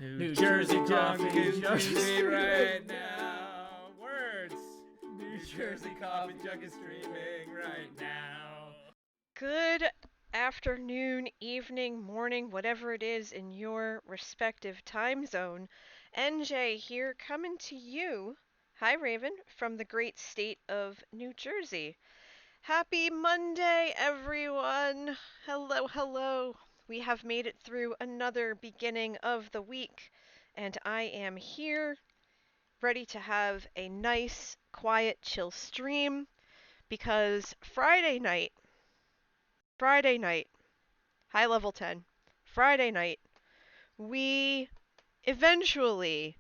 New Jersey coffee is streaming right now. Words. New Jersey coffee jug is streaming right now. Good afternoon, evening, morning, whatever it is in your respective time zone. NJ here coming to you. Hi, Raven, from the great state of New Jersey. Happy Monday, everyone. Hello, hello. We have made it through another beginning of the week, and I am here ready to have a nice, quiet, chill stream because Friday night, high level 10, Friday night, we eventually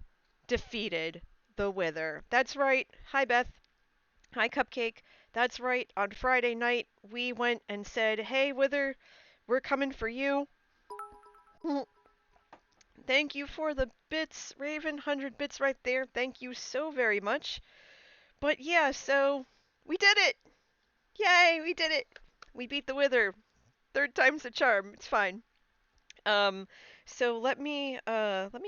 defeated the Wither. That's right. Hi, Beth. Hi, Cupcake. That's right. On Friday night, we went and said, hey, Wither, we're coming for you. Thank you for the bits, Raven. 100 bits right there. Thank you so very much. But yeah, so we did it. Yay, we did it. We beat the Wither. Third time's the charm. It's fine. Um, so let me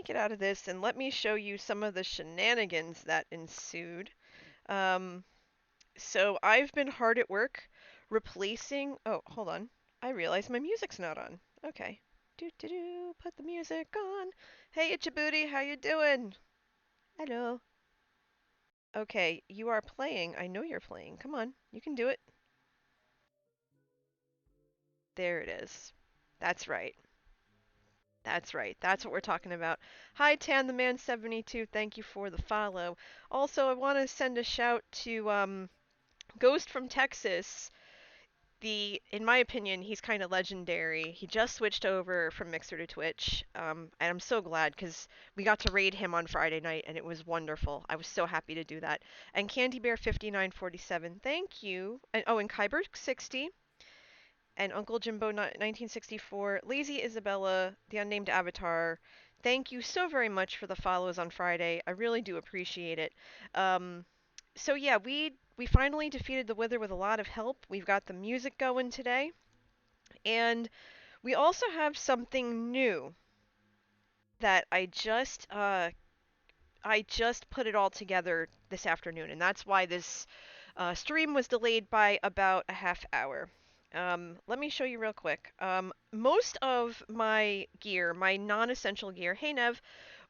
get out of this and let me show you some of the shenanigans that ensued. Um, so I've been hard at work replacing. Oh, hold on. I realize my music's not on. Okay. Do do do. Put the music on. Hey, Itchabooty, how you doing? Hello. Okay, you are playing. I know you're playing. Come on, you can do it. There it is. That's right. That's right. That's what we're talking about. Hi, Tan the Man 72. Thank you for the follow. Also, I want to send a shout to Ghost from Texas. In my opinion, he's kind of legendary. He just switched over from Mixer to Twitch, and I'm so glad because we got to raid him on Friday night, and it was wonderful. I was so happy to do that. And Candy Bear 5947, thank you. And oh, and Kyber 60 and Uncle Jimbo 1964, Lazy Isabella, the unnamed avatar. Thank you so very much for the follows on Friday. I really do appreciate it. So yeah, we finally defeated the Wither with a lot of help. We've got the music going today, and we also have something new that I just put it all together this afternoon, and that's why this stream was delayed by about a half hour. Let me show you real quick. Most of my gear, my non-essential gear, hey Nev,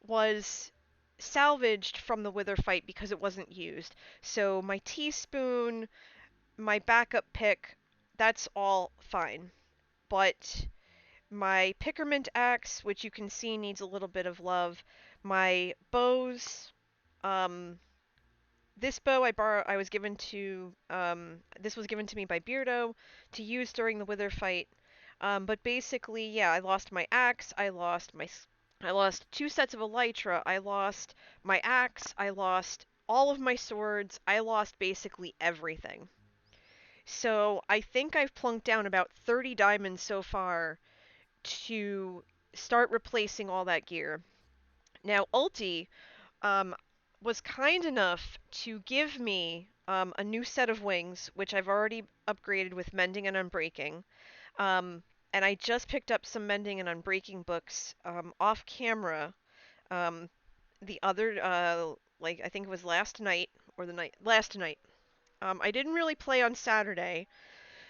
was salvaged from the Wither fight because it wasn't used. So my teaspoon, my backup pick, that's all fine. But my Pickermint axe, which you can see needs a little bit of love, my bows, um, this bow I was given to this was given to me by Beardo to use during the Wither fight. But basically, yeah, I lost my axe, I lost two sets of elytra, I lost my axe, I lost all of my swords, I lost basically everything. So I think I've plunked down about 30 diamonds so far to start replacing all that gear. Now, Ulti um, was kind enough to give me a new set of wings, which I've already upgraded with mending and unbreaking. Um, and I just picked up some mending and unbreaking books off camera um, the other, like I think it was last night or the night last night. I didn't really play on Saturday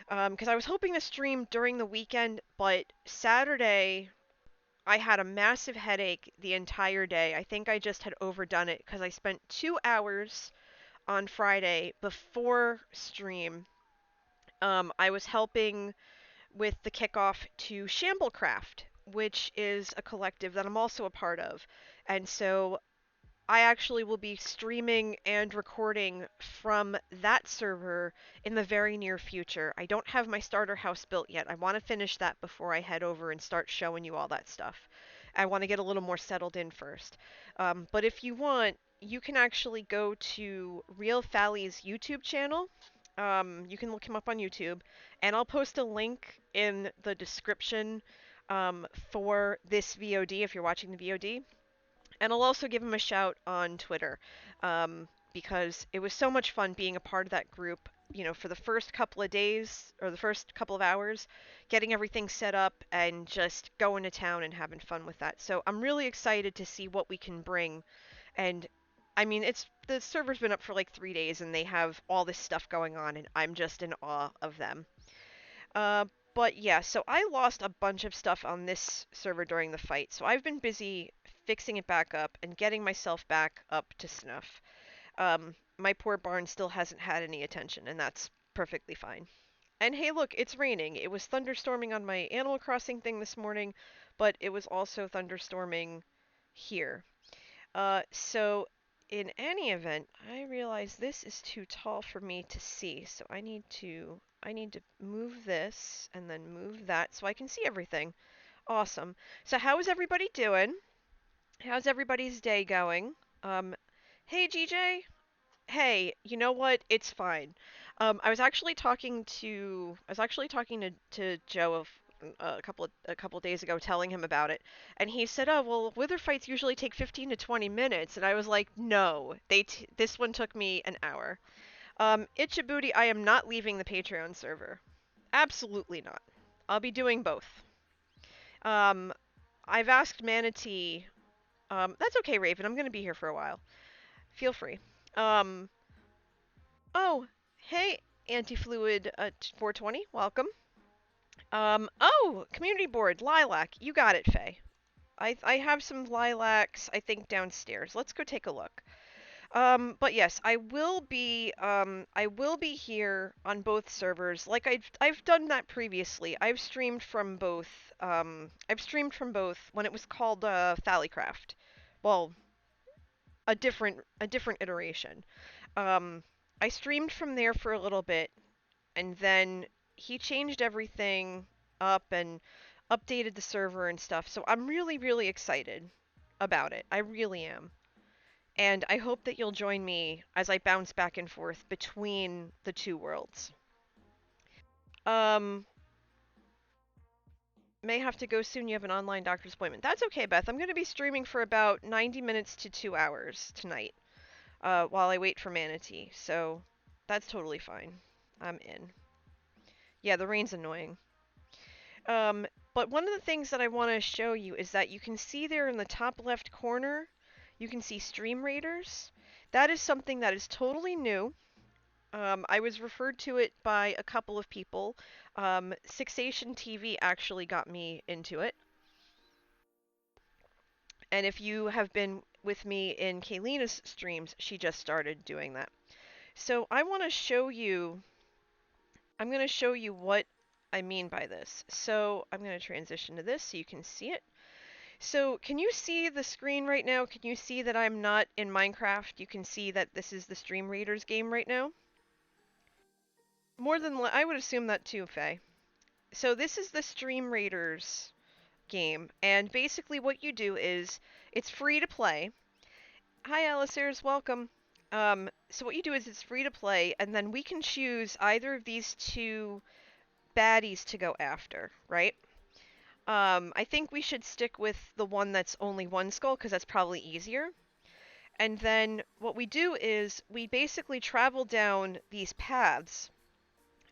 because I was hoping to stream during the weekend, but Saturday I had a massive headache the entire day. I think I just had overdone it because I spent 2 hours on Friday before stream. I was helping with the kickoff to Shamblecraft, which is a collective that I'm also a part of. And so I actually will be streaming and recording from that server in the very near future. I don't have my starter house built yet. I want to finish that before I head over and start showing you all that stuff. I want to get a little more settled in first. But if you want, you can actually go to Real Fally's YouTube channel. You can look him up on YouTube, and I'll post a link in the description for this VOD if you're watching the VOD. And I'll also give him a shout on Twitter because it was so much fun being a part of that group. for the first couple of days or the first couple of hours, getting everything set up and just going to town and having fun with that. So I'm really excited to see what we can bring. And I mean, it's the server's been up for like 3 days and they have all this stuff going on, and I'm just in awe of them. Uh, but yeah, so I lost a bunch of stuff on this server during the fight, so I've been busy fixing it back up and getting myself back up to snuff. My poor barn still hasn't had any attention, and that's perfectly fine. And hey, look, it's raining. It was thunderstorming on my Animal Crossing thing this morning, but it was also thunderstorming here. So in any event, I realize this is too tall for me to see, so I need to move this and then move that so I can see everything. Awesome. So how is everybody doing? How's everybody's day going? Um, hey GJ. Hey, you know what? It's fine. I was actually talking to Joe a couple of days ago, telling him about it, and he said, "Oh, well, wither fights usually take 15 to 20 minutes," and I was like, "No, this one took me an hour." Itchabooty, I am not leaving the Patreon server. Absolutely not. I'll be doing both. Um, I've asked Manatee. That's okay, Raven. I'm gonna be here for a while. Feel free. Um, Oh, hey, Anti-Fluid 420, welcome. Oh, community board, lilac. You got it, Faye. I have some lilacs, I think, downstairs. Let's go take a look. But yes, I will be here on both servers. Like I've done that previously. I've streamed from both when it was called Thallycraft. Well, a different iteration. Um, I streamed from there for a little bit, and then he changed everything up and updated the server and stuff. So I'm really, really excited about it. I really am. And I hope that you'll join me as I bounce back and forth between the two worlds. Um, may have to go soon. You have an online doctor's appointment. That's okay, Beth. I'm going to be streaming for about 90 minutes to 2 hours tonight, while I wait for Manatee. So that's totally fine. I'm in. Yeah, the rain's annoying. But one of the things that I want to show you is that you can see there in the top left corner, you can see Stream Raiders. That is something that is totally new. I was referred to it by a couple of people. Sixation TV actually got me into it. And if you have been with me in Kaylina's streams, she just started doing that. So I'm going to show you what I mean by this. So I'm going to transition to this so you can see it. So can you see the screen right now? Can you see that I'm not in Minecraft? You can see that this is the Stream Raiders game right now? I would assume that too, Faye. So this is the Stream Raiders game, and basically what you do is, it's free to play. Hi Alicers, welcome. So what you do is it's free to play, and then we can choose either of these two baddies to go after, right? I think we should stick with the one that's only one skull, because that's probably easier. And then what we do is we basically travel down these paths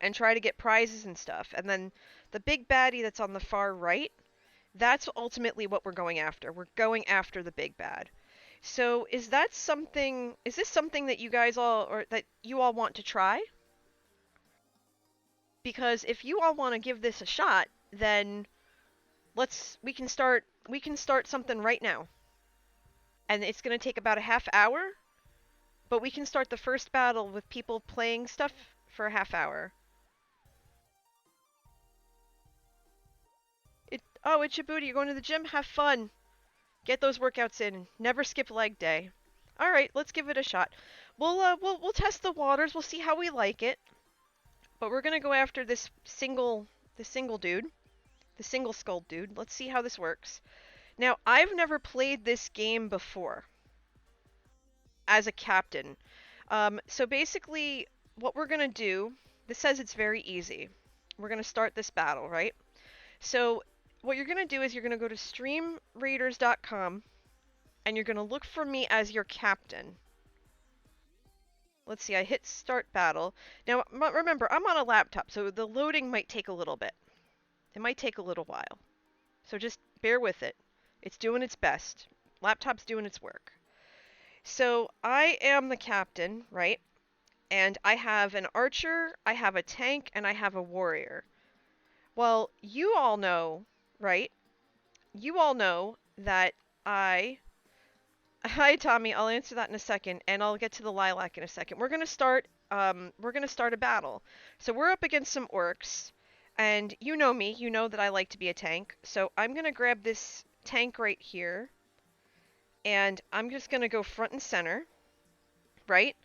and try to get prizes and stuff. And then the big baddie that's on the far right, that's ultimately what we're going after. We're going after the big bad. So is this something that you guys all, or that you all want to try? Because if you all want to give this a shot, then we can start something right now. And it's going to take about a half hour, but we can start the first battle with people playing stuff for a half hour. It's Djibouti, you're going to the gym? Have fun. Get those workouts in. Never skip leg day. All right, let's give it a shot. We'll test the waters. We'll see how we like it. But we're going to go after this single dude. The single skull dude. Let's see how this works. Now, I've never played this game before as a captain. So basically, what we're going to do, this says it's very easy. We're going to start this battle, right? So what you're going to do is you're going to go to streamraiders.com and you're going to look for me as your captain. Let's see, I hit start battle. Now, remember, I'm on a laptop, so the loading might take a little bit. It might take a little while. So just bear with it. It's doing its best. Laptop's doing its work. So I am the captain, right? And I have an archer, I have a tank, and I have a warrior. Well, you all know, right? You all know that I... Hi, Tommy. I'll answer that in a second, and I'll get to the lilac in a second. We're gonna start a battle. So we're up against some orcs, and you know me. You know that I like to be a tank. So I'm gonna grab this tank right here, and I'm just gonna go front and center, right?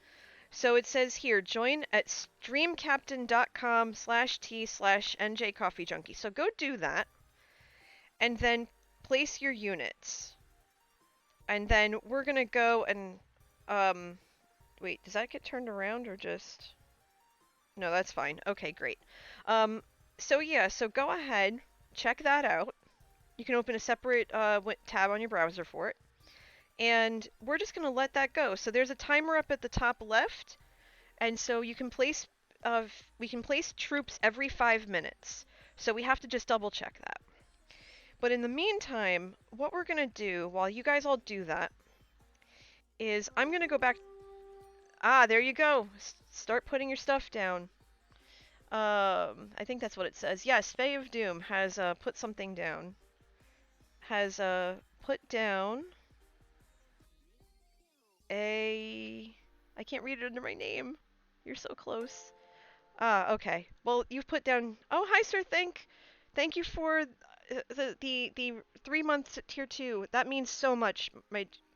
So it says here, join at streamcaptain.com/t/njcoffeejunkie. So go do that, and then place your units. And then we're gonna go and, wait, does that get turned around or just... No, that's fine. Okay, great. So yeah, so go ahead, check that out. You can open a separate tab on your browser for it. And we're just gonna let that go. So there's a timer up at the top left, and so you can place, we can place troops every 5 minutes. So we have to just double check that. But in the meantime, what we're gonna do while you guys all do that is I'm gonna go back. Ah, there you go. Start putting your stuff down. I think that's what it says. Yes, FaeofDoom has put something down. Has put down a... I can't read it under my name. You're so close. Ah, okay. Well, you've put down... Oh, hi, Sir Think. Thank you for the 3 months tier 2. That means so much.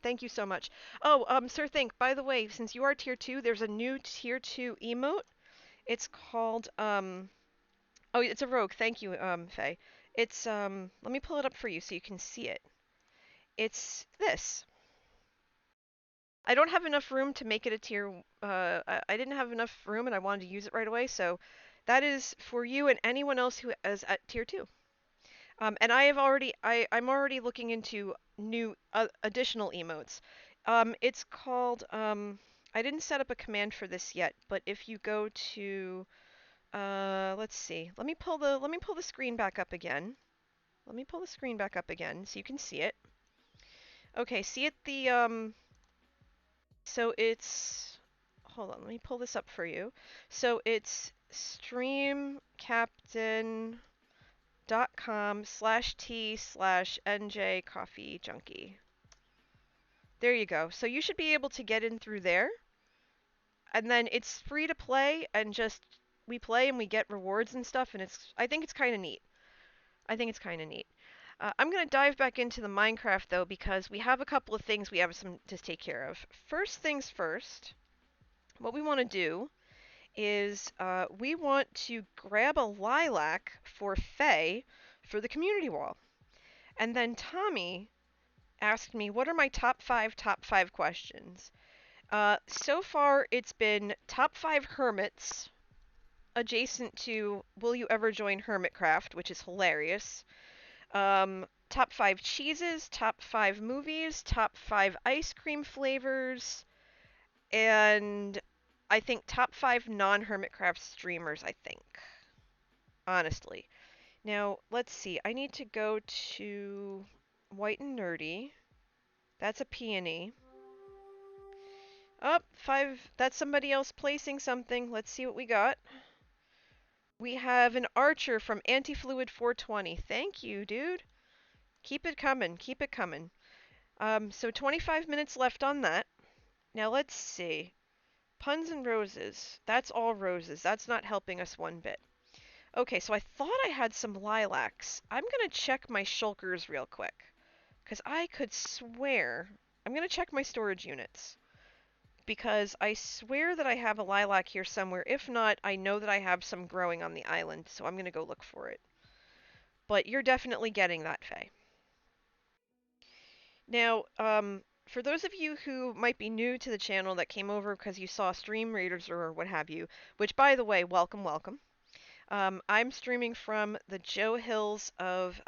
Thank you so much. Oh, Sir Think, by the way, since you are tier 2, there's a new tier 2 emote. It's called oh, it's a rogue. Thank you, Faye. It's let me pull it up for you so you can see it. It's this. I don't have enough room to make it a tier I didn't have enough room and I wanted to use it right away, so that is for you and anyone else who is at tier 2. And I'm already looking into new additional emotes. It's called I didn't set up a command for this yet, but if you go to let's see. Let me pull the screen back up again. Let me pull the screen back up again so you can see it. Okay, see it so it's, hold on, let me pull this up for you. So it's streamcaptain.com/t/nj-coffee-junkie. There you go. So you should be able to get in through there. And then it's free to play and just we play and we get rewards and stuff, and I think it's kind of neat. I think it's kind of neat. I'm going to dive back into the Minecraft though because we have a couple of things we have some to take care of. First things first, what we want to do is we want to grab a lilac for Faye for the community wall. And then Tommy asked me, what are my top five questions? So far, it's been top 5 hermits adjacent to will you ever join Hermitcraft, which is hilarious. Top 5 cheeses, top 5 movies, top 5 ice cream flavors, and I think top 5 non-Hermitcraft streamers, I think. Honestly. Now, let's see. I need to go to White and Nerdy. That's a peony. Up, 5. That's somebody else placing something. Let's see what we got. We have an archer from Antifluid 420. Thank you, dude. Keep it coming. Keep it coming. So 25 minutes left on that. Now let's see. Puns and roses. That's all roses. That's not helping us one bit. Okay, so I thought I had some lilacs. I'm going to check my shulkers real quick. Because I could swear... I'm going to check my storage units. Because I swear that I have a lilac here somewhere. If not, I know that I have some growing on the island, so I'm going to go look for it. But you're definitely getting that, Faye. Now, for those of you who might be new to the channel that came over because you saw Stream Raiders or what have you, which, by the way, welcome, welcome. I'm streaming from the Joe Hills of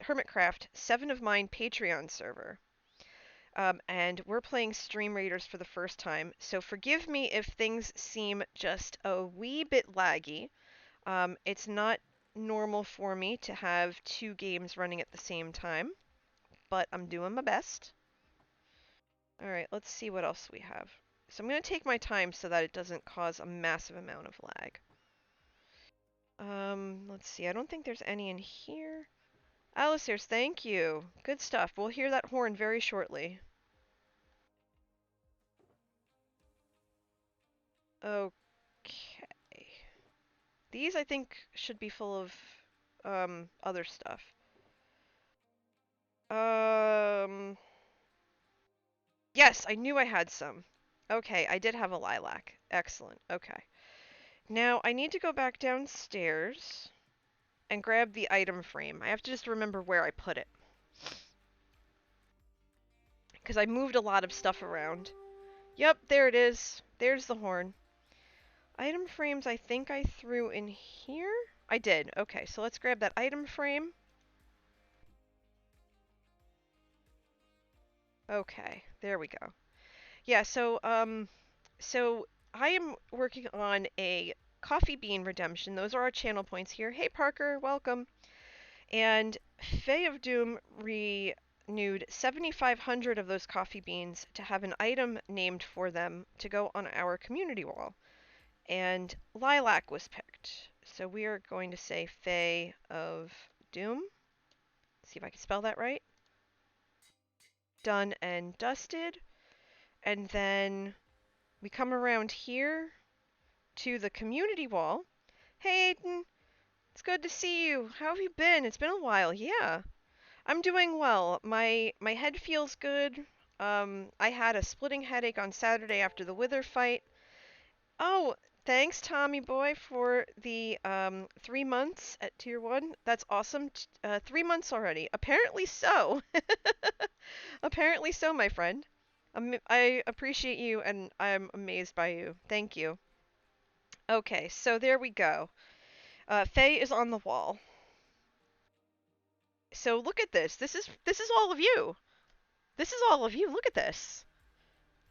Hermitcraft 7 of Mine Patreon server. And we're playing Stream Raiders for the first time, so forgive me if things seem just a wee bit laggy. It's not normal for me to have two games running at the same time, but I'm doing my best. Alright, let's see what else we have. So I'm going to take my time so that it doesn't cause a massive amount of lag. Let's see, I don't think there's any in here. Alistair's, thank you. Good stuff. We'll hear that horn very shortly. Okay. These, I think, should be full of, other stuff. Yes, I knew I had some. Okay, I did have a lilac. Excellent. Okay. Now, I need to go back downstairs and grab the item frame. I have to just remember where I put it. Because I moved a lot of stuff around. Yep, there it is. There's the horn. Item frames I think I threw in here? I did. Okay, so let's grab that item frame. Okay, there we go. Yeah, so I am working on a coffee bean redemption. Those are our channel points here. Hey Parker, welcome. And FaeofDoom renewed 7,500 of those coffee beans to have an item named for them to go on our community wall. And lilac was picked. So we are going to say FaeofDoom. See if I can spell that right. Done and dusted. And then we come around here to the community wall. Hey Aiden, it's good to see you. How have you been? It's been a while. Yeah. I'm doing well. My head feels good. I had a splitting headache on Saturday after the Wither fight. Oh, thanks Tommy boy for the 3 months at tier 1. That's awesome. 3 months already. Apparently so. Apparently so, my friend. I appreciate you and I'm amazed by you. Thank you. Okay, so there we go. Faye is on the wall. So look at this. This is all of you. This is all of you. Look at this.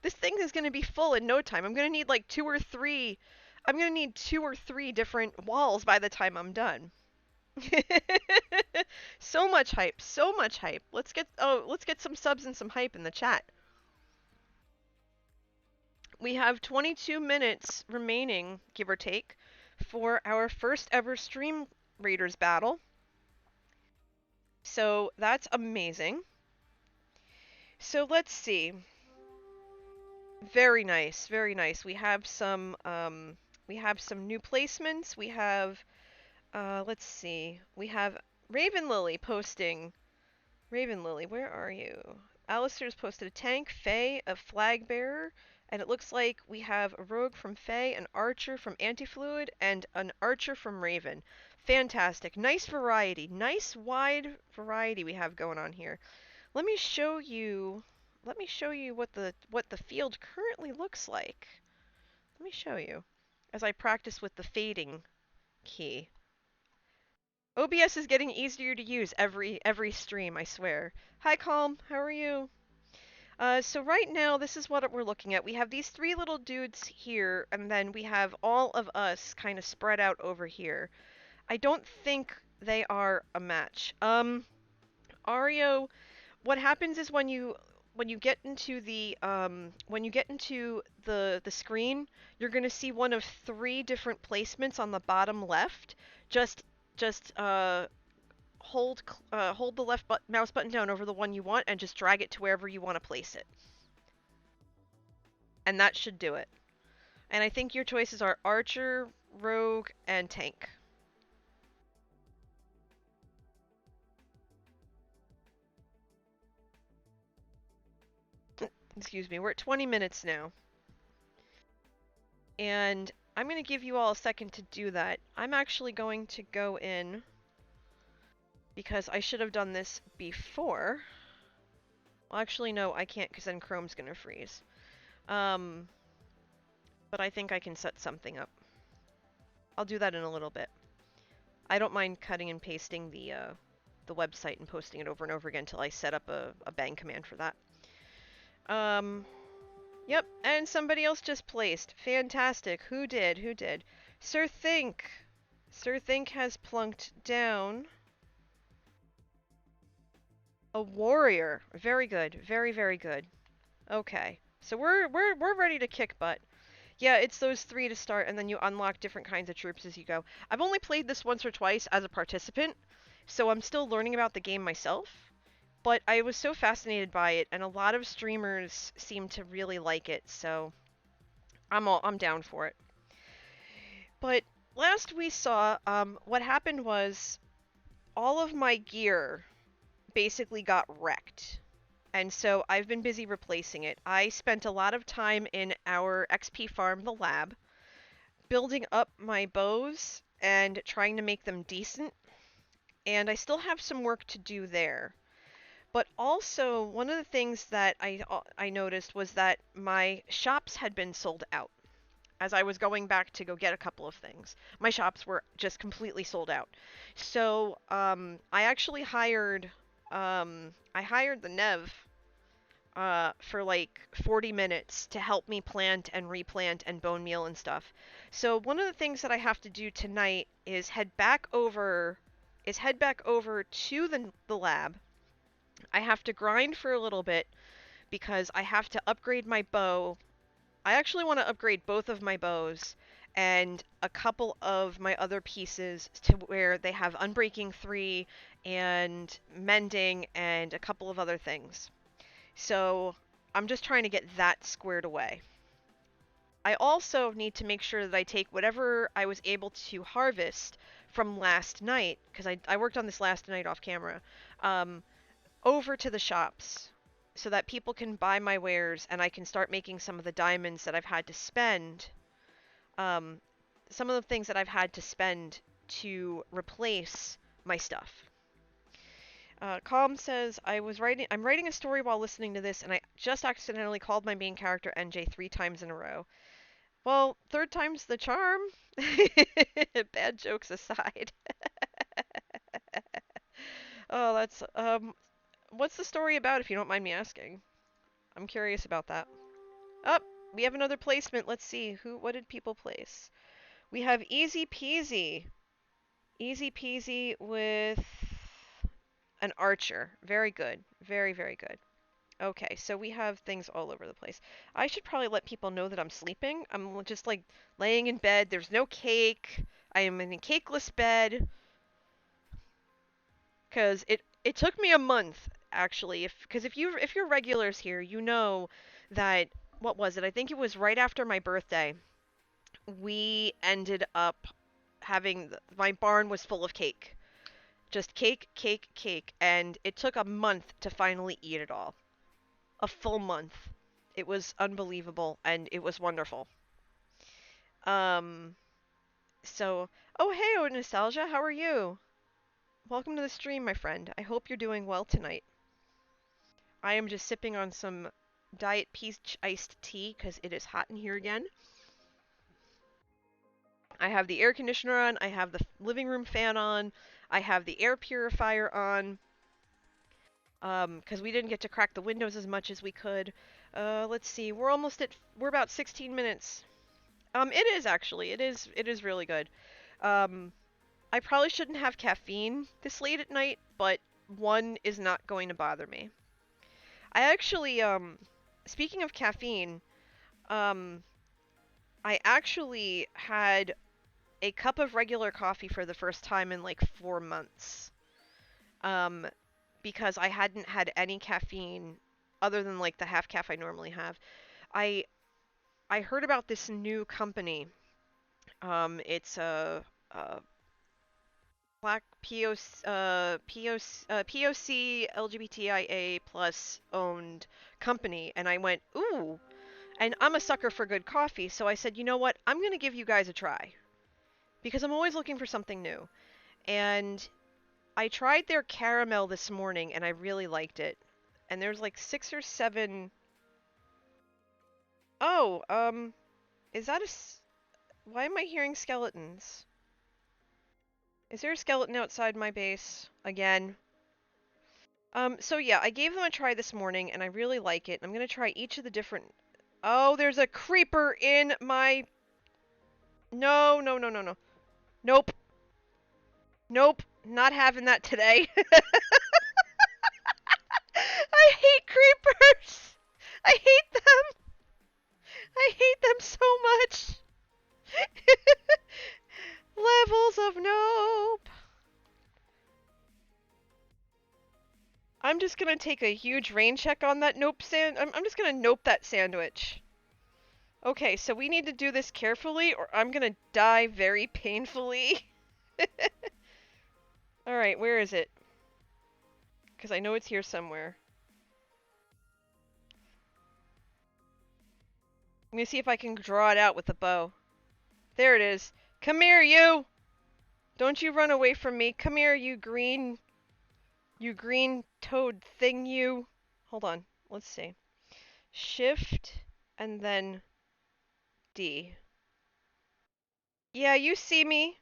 This thing is going to be full in no time. I'm going to need like two or three different walls by the time I'm done. So much hype. So much hype. Let's get some subs and some hype in the chat. We have 22 minutes remaining, give or take, for our first ever Stream Raiders battle. So that's amazing. So let's see. Very nice, very nice. We have some new placements. We have let's see. We have Raven Lily posting. Raven Lily, where are you? Alistair's posted a tank, Faye, a flag bearer, and it looks like we have a rogue from Faye, an archer from Anti-Fluid, and an archer from Raven. Fantastic. Nice variety. Nice wide variety we have going on here. Let me show you what the field currently looks like. Let me show you as I practice with the fading key. OBS is getting easier to use every stream, I swear. Hi Calm, how are you? So right now, this is what we're looking at. We have these three little dudes here, and then we have all of us kind of spread out over here. I don't think they are a match. Ario, what happens is when you get into the screen, you're going to see one of three different placements on the bottom left. Just hold the left mouse button down over the one you want and just drag it to wherever you want to place it. And that should do it. And I think your choices are Archer, Rogue, and Tank. Excuse me, we're at 20 minutes now. And I'm going to give you all a second to do that. I'm actually going to go in because I should have done this before. Well, actually, no, I can't because then Chrome's going to freeze. But I think I can set something up. I'll do that in a little bit. I don't mind cutting and pasting the website and posting it over and over again until I set up a bang command for that. Um, yep, and somebody else just placed. Fantastic. Who did? Who did? Sir Think. Sir Think has plunked down a warrior. Very good. Very, very good. Okay. So we're ready to kick butt. Yeah, it's those 3 to start, and then you unlock different kinds of troops as you go. I've only played this once or twice as a participant, so I'm still learning about the game myself. But I was so fascinated by it, and a lot of streamers seem to really like it, so I'm down for it. But last we saw, what happened was all of my gear basically got wrecked. And so I've been busy replacing it. I spent a lot of time in our XP farm, the lab, building up my bows and trying to make them decent. And I still have some work to do there. But also, one of the things that I noticed was that my shops had been sold out. As I was going back to go get a couple of things, my shops were just completely sold out. So I actually hired the Nev for like 40 minutes to help me plant and replant and bone meal and stuff. So one of the things that I have to do tonight is head back over to the lab. I have to grind for a little bit because I have to upgrade my bow. I actually want to upgrade both of my bows and a couple of my other pieces to where they have Unbreaking 3 and Mending and a couple of other things. So I'm just trying to get that squared away. I also need to make sure that I take whatever I was able to harvest from last night, because I worked on this last night off camera, um, over to the shops so that people can buy my wares and I can start making some of the diamonds that I've had to spend, um, some of the things that I've had to spend to replace my stuff. Calm says, I'm writing a story while listening to this, and I just accidentally called my main character NJ 3 times in a row. Well, third time's the charm. Bad jokes aside. Oh, what's the story about, if you don't mind me asking? I'm curious about that. Oh, we have another placement. Let's see, what did people place? We have Easy Peasy. Easy Peasy with an archer. Very good. Very, very good. Okay, so we have things all over the place. I should probably let people know that I'm sleeping. I'm just like laying in bed. There's no cake. I am in a cakeless bed. Cause it took me a month actually. If you're regulars here, you know that what was it? I think it was right after my birthday. We ended up having my barn was full of cake. Just cake, cake, cake, and it took a month to finally eat it all. A full month. It was unbelievable and it was wonderful. Um, so, oh hey, oh Nostalgia, how are you? Welcome to the stream, my friend. I hope you're doing well tonight. I am just sipping on some Diet Peach iced tea because it is hot in here again. I have the air conditioner on, I have the living room fan on, I have the air purifier on. Because we didn't get to crack the windows as much as we could. Let's see, we're about 16 minutes. It is actually, it is really good. Um, I probably shouldn't have caffeine this late at night, but 1 is not going to bother me. I actually, speaking of caffeine, um, I actually had a cup of regular coffee for the first time in like 4 months. Um, because I hadn't had any caffeine other than like the half caff I normally have. I I heard about this new company. It's a Black POC LGBTIA plus owned company, and I went, ooh, and I'm a sucker for good coffee, so I said, you know what, I'm gonna give you guys a try because I'm always looking for something new. And I tried their caramel this morning, and I really liked it. And there's like 6 or 7. Oh, is that why am I hearing skeletons? Is there a skeleton outside my base again? So yeah, I gave them a try this morning, and I really like it. I'm gonna try each of the different... Oh, there's a creeper in my... No, no, no, no, no. Nope. Nope. Not having that today. I hate creepers! I hate them! I hate them so much! Levels of nope! I'm just gonna take a huge rain check on that nope I'm just gonna nope that sandwich. Okay, so we need to do this carefully or I'm gonna die very painfully. Alright, where is it? Because I know it's here somewhere. I'm gonna see if I can draw it out with a bow. There it is. Come here, you! Don't you run away from me. Come here, you green toad thing, you. Hold on. Let's see. Shift and then D. Yeah, you see me.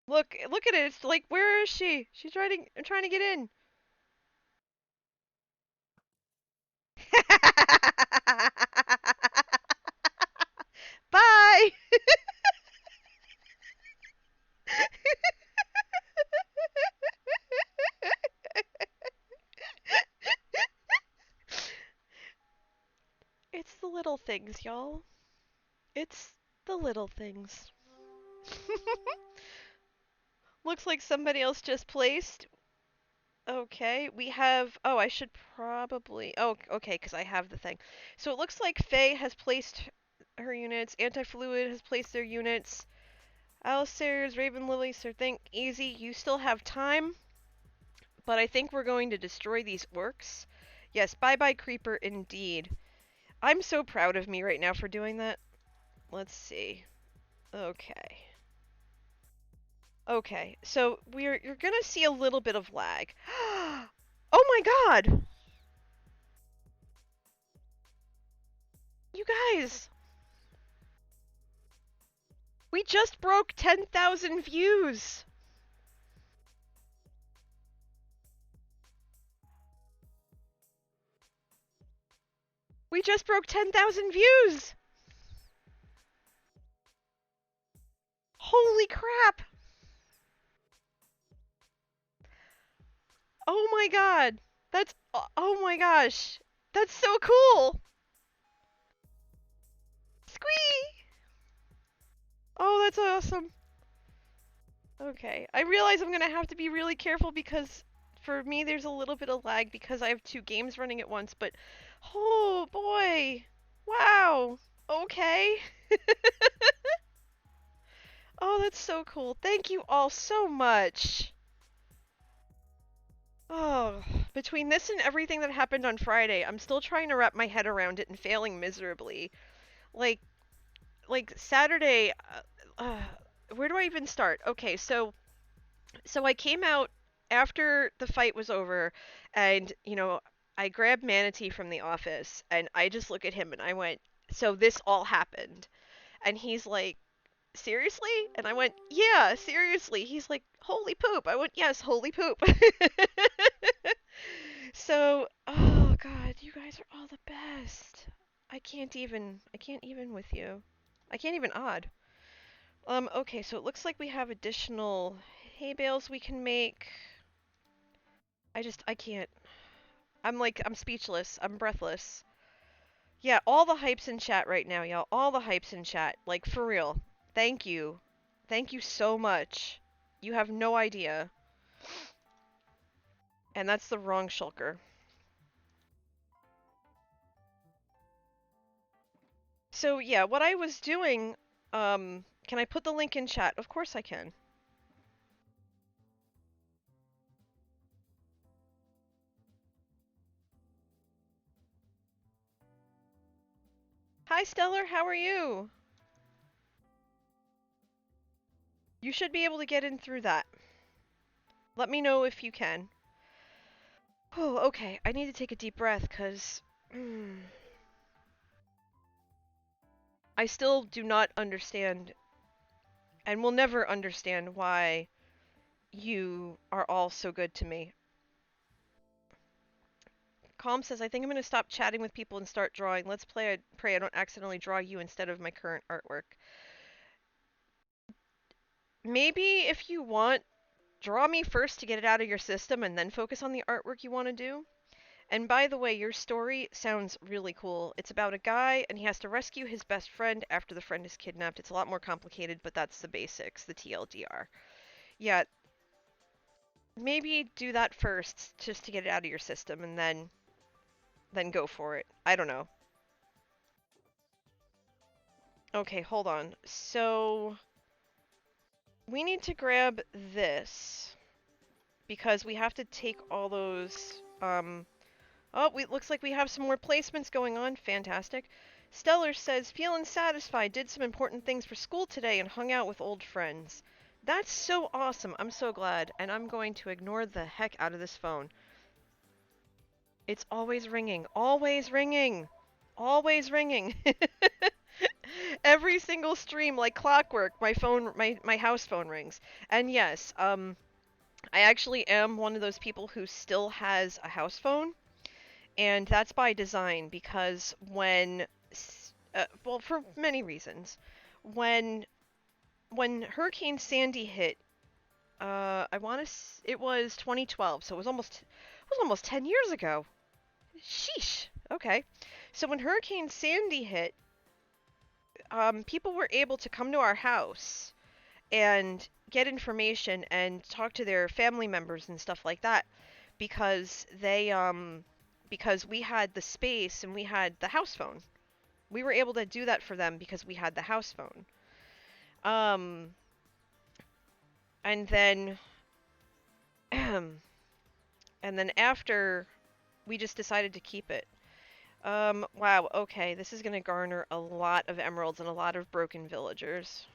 Look at it. It's like, where is she? She's trying to get in. Bye. It's the little things, y'all. It's the little things. Looks like somebody else just placed. Okay, we have... Oh, I should probably... Oh, okay, because I have the thing. So it looks like Faye has placed her units. Anti-Fluid has placed their units. Alistair's, Raven Lily, Sir Think, easy. You still have time. But I think we're going to destroy these orcs. Yes, bye-bye creeper indeed. I'm so proud of me right now for doing that. Let's see. Okay. Okay, so you're gonna see a little bit of lag. Oh my god! You guys! We just broke 10,000 views! We just broke 10,000 views! Holy crap! Oh my god! That's... Oh my gosh! That's so cool! Squee! Oh, that's awesome. Okay, I realize I'm gonna have to be really careful because for me there's a little bit of lag because I have two games running at once, but oh boy! Wow! Okay! Oh, that's so cool. Thank you all so much! Oh, between this and everything that happened on Friday, I'm still trying to wrap my head around it and failing miserably. Like, Saturday, where do I even start? Okay, so I came out after the fight was over, and I grabbed Manatee from the office, and I just look at him and I went, "So this all happened?" And he's like, "Seriously?" And I went, "Yeah, seriously." He's like, "Holy poop." I went, "Yes, holy poop." So, oh god, you guys are all the best. I can't even with you. I can't even odd. Okay, so it looks like we have additional hay bales we can make. I can't. I'm speechless. I'm breathless. Yeah, all the hypes in chat right now, y'all. All the hypes in chat. Like, for real. Thank you. Thank you so much. You have no idea. And that's the wrong shulker. So, yeah, what I was doing, can I put the link in chat? Of course I can. Hi, Stellar, how are you? You should be able to get in through that. Let me know if you can. Oh, okay. I need to take a deep breath, because... I still do not understand, and will never understand, why you are all so good to me. Calm says, I think I'm going to stop chatting with people and start drawing. Let's pray I don't accidentally draw you instead of my current artwork. Maybe if you want, draw me first to get it out of your system and then focus on the artwork you want to do. And by the way, your story sounds really cool. It's about a guy and he has to rescue his best friend after the friend is kidnapped. It's a lot more complicated, but that's the basics, the TLDR. Yeah, maybe do that first just to get it out of your system and then go for it. I don't know. Okay, hold on. So we need to grab this because we have to take all those oh, looks like we have some more placements going on. Fantastic. Stellar says, feeling satisfied, did some important things for school today and hung out with old friends. That's so awesome. I'm so glad. And I'm going to ignore the heck out of this phone. It's always ringing. Always ringing. Always ringing. Every single stream, like clockwork, my house phone rings. And yes, I actually am one of those people who still has a house phone. And that's by design because well, for many reasons, when Hurricane Sandy hit, it was 2012, so it was almost 10 years ago. Sheesh. Okay, so when Hurricane Sandy hit, people were able to come to our house and get information and talk to their family members and stuff like that because because we had the space and we had the house phone. We were able to do that for them because we had the house phone. And then and then after we just decided to keep it. Wow, okay, this is gonna garner a lot of emeralds and a lot of broken villagers.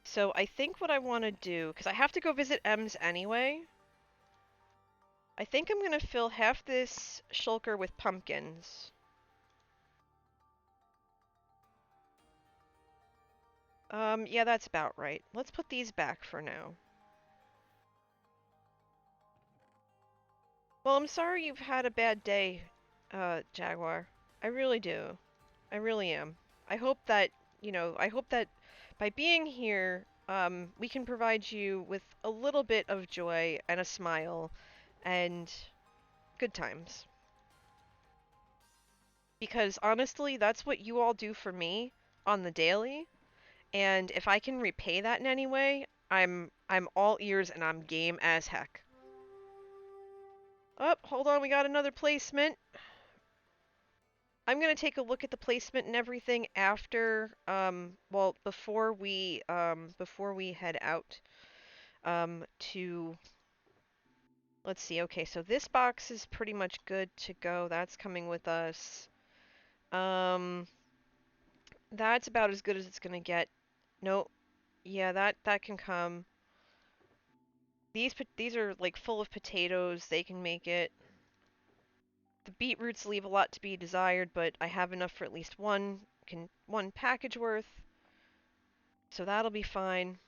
So I think what I want to do, because I have to go visit Ems anyway, I think I'm gonna fill half this shulker with pumpkins. Yeah, that's about right. Let's put these back for now. Well, I'm sorry you've had a bad day, Jaguar. I really do. I really am. I hope that, I hope that by being here, we can provide you with a little bit of joy and a smile and good times. Because honestly, that's what you all do for me on the daily, and if I can repay that in any way, I'm all ears and I'm game as heck. Oh, hold on, we got another placement. I'm gonna take a look at the placement and everything after, well, before we head out, to, let's see, okay, so this box is pretty much good to go. That's coming with us. That's about as good as it's gonna get. Nope. Yeah, that can come. These are like full of potatoes. They can make it. The beetroots leave a lot to be desired, but I have enough for at least one package worth. So that'll be fine.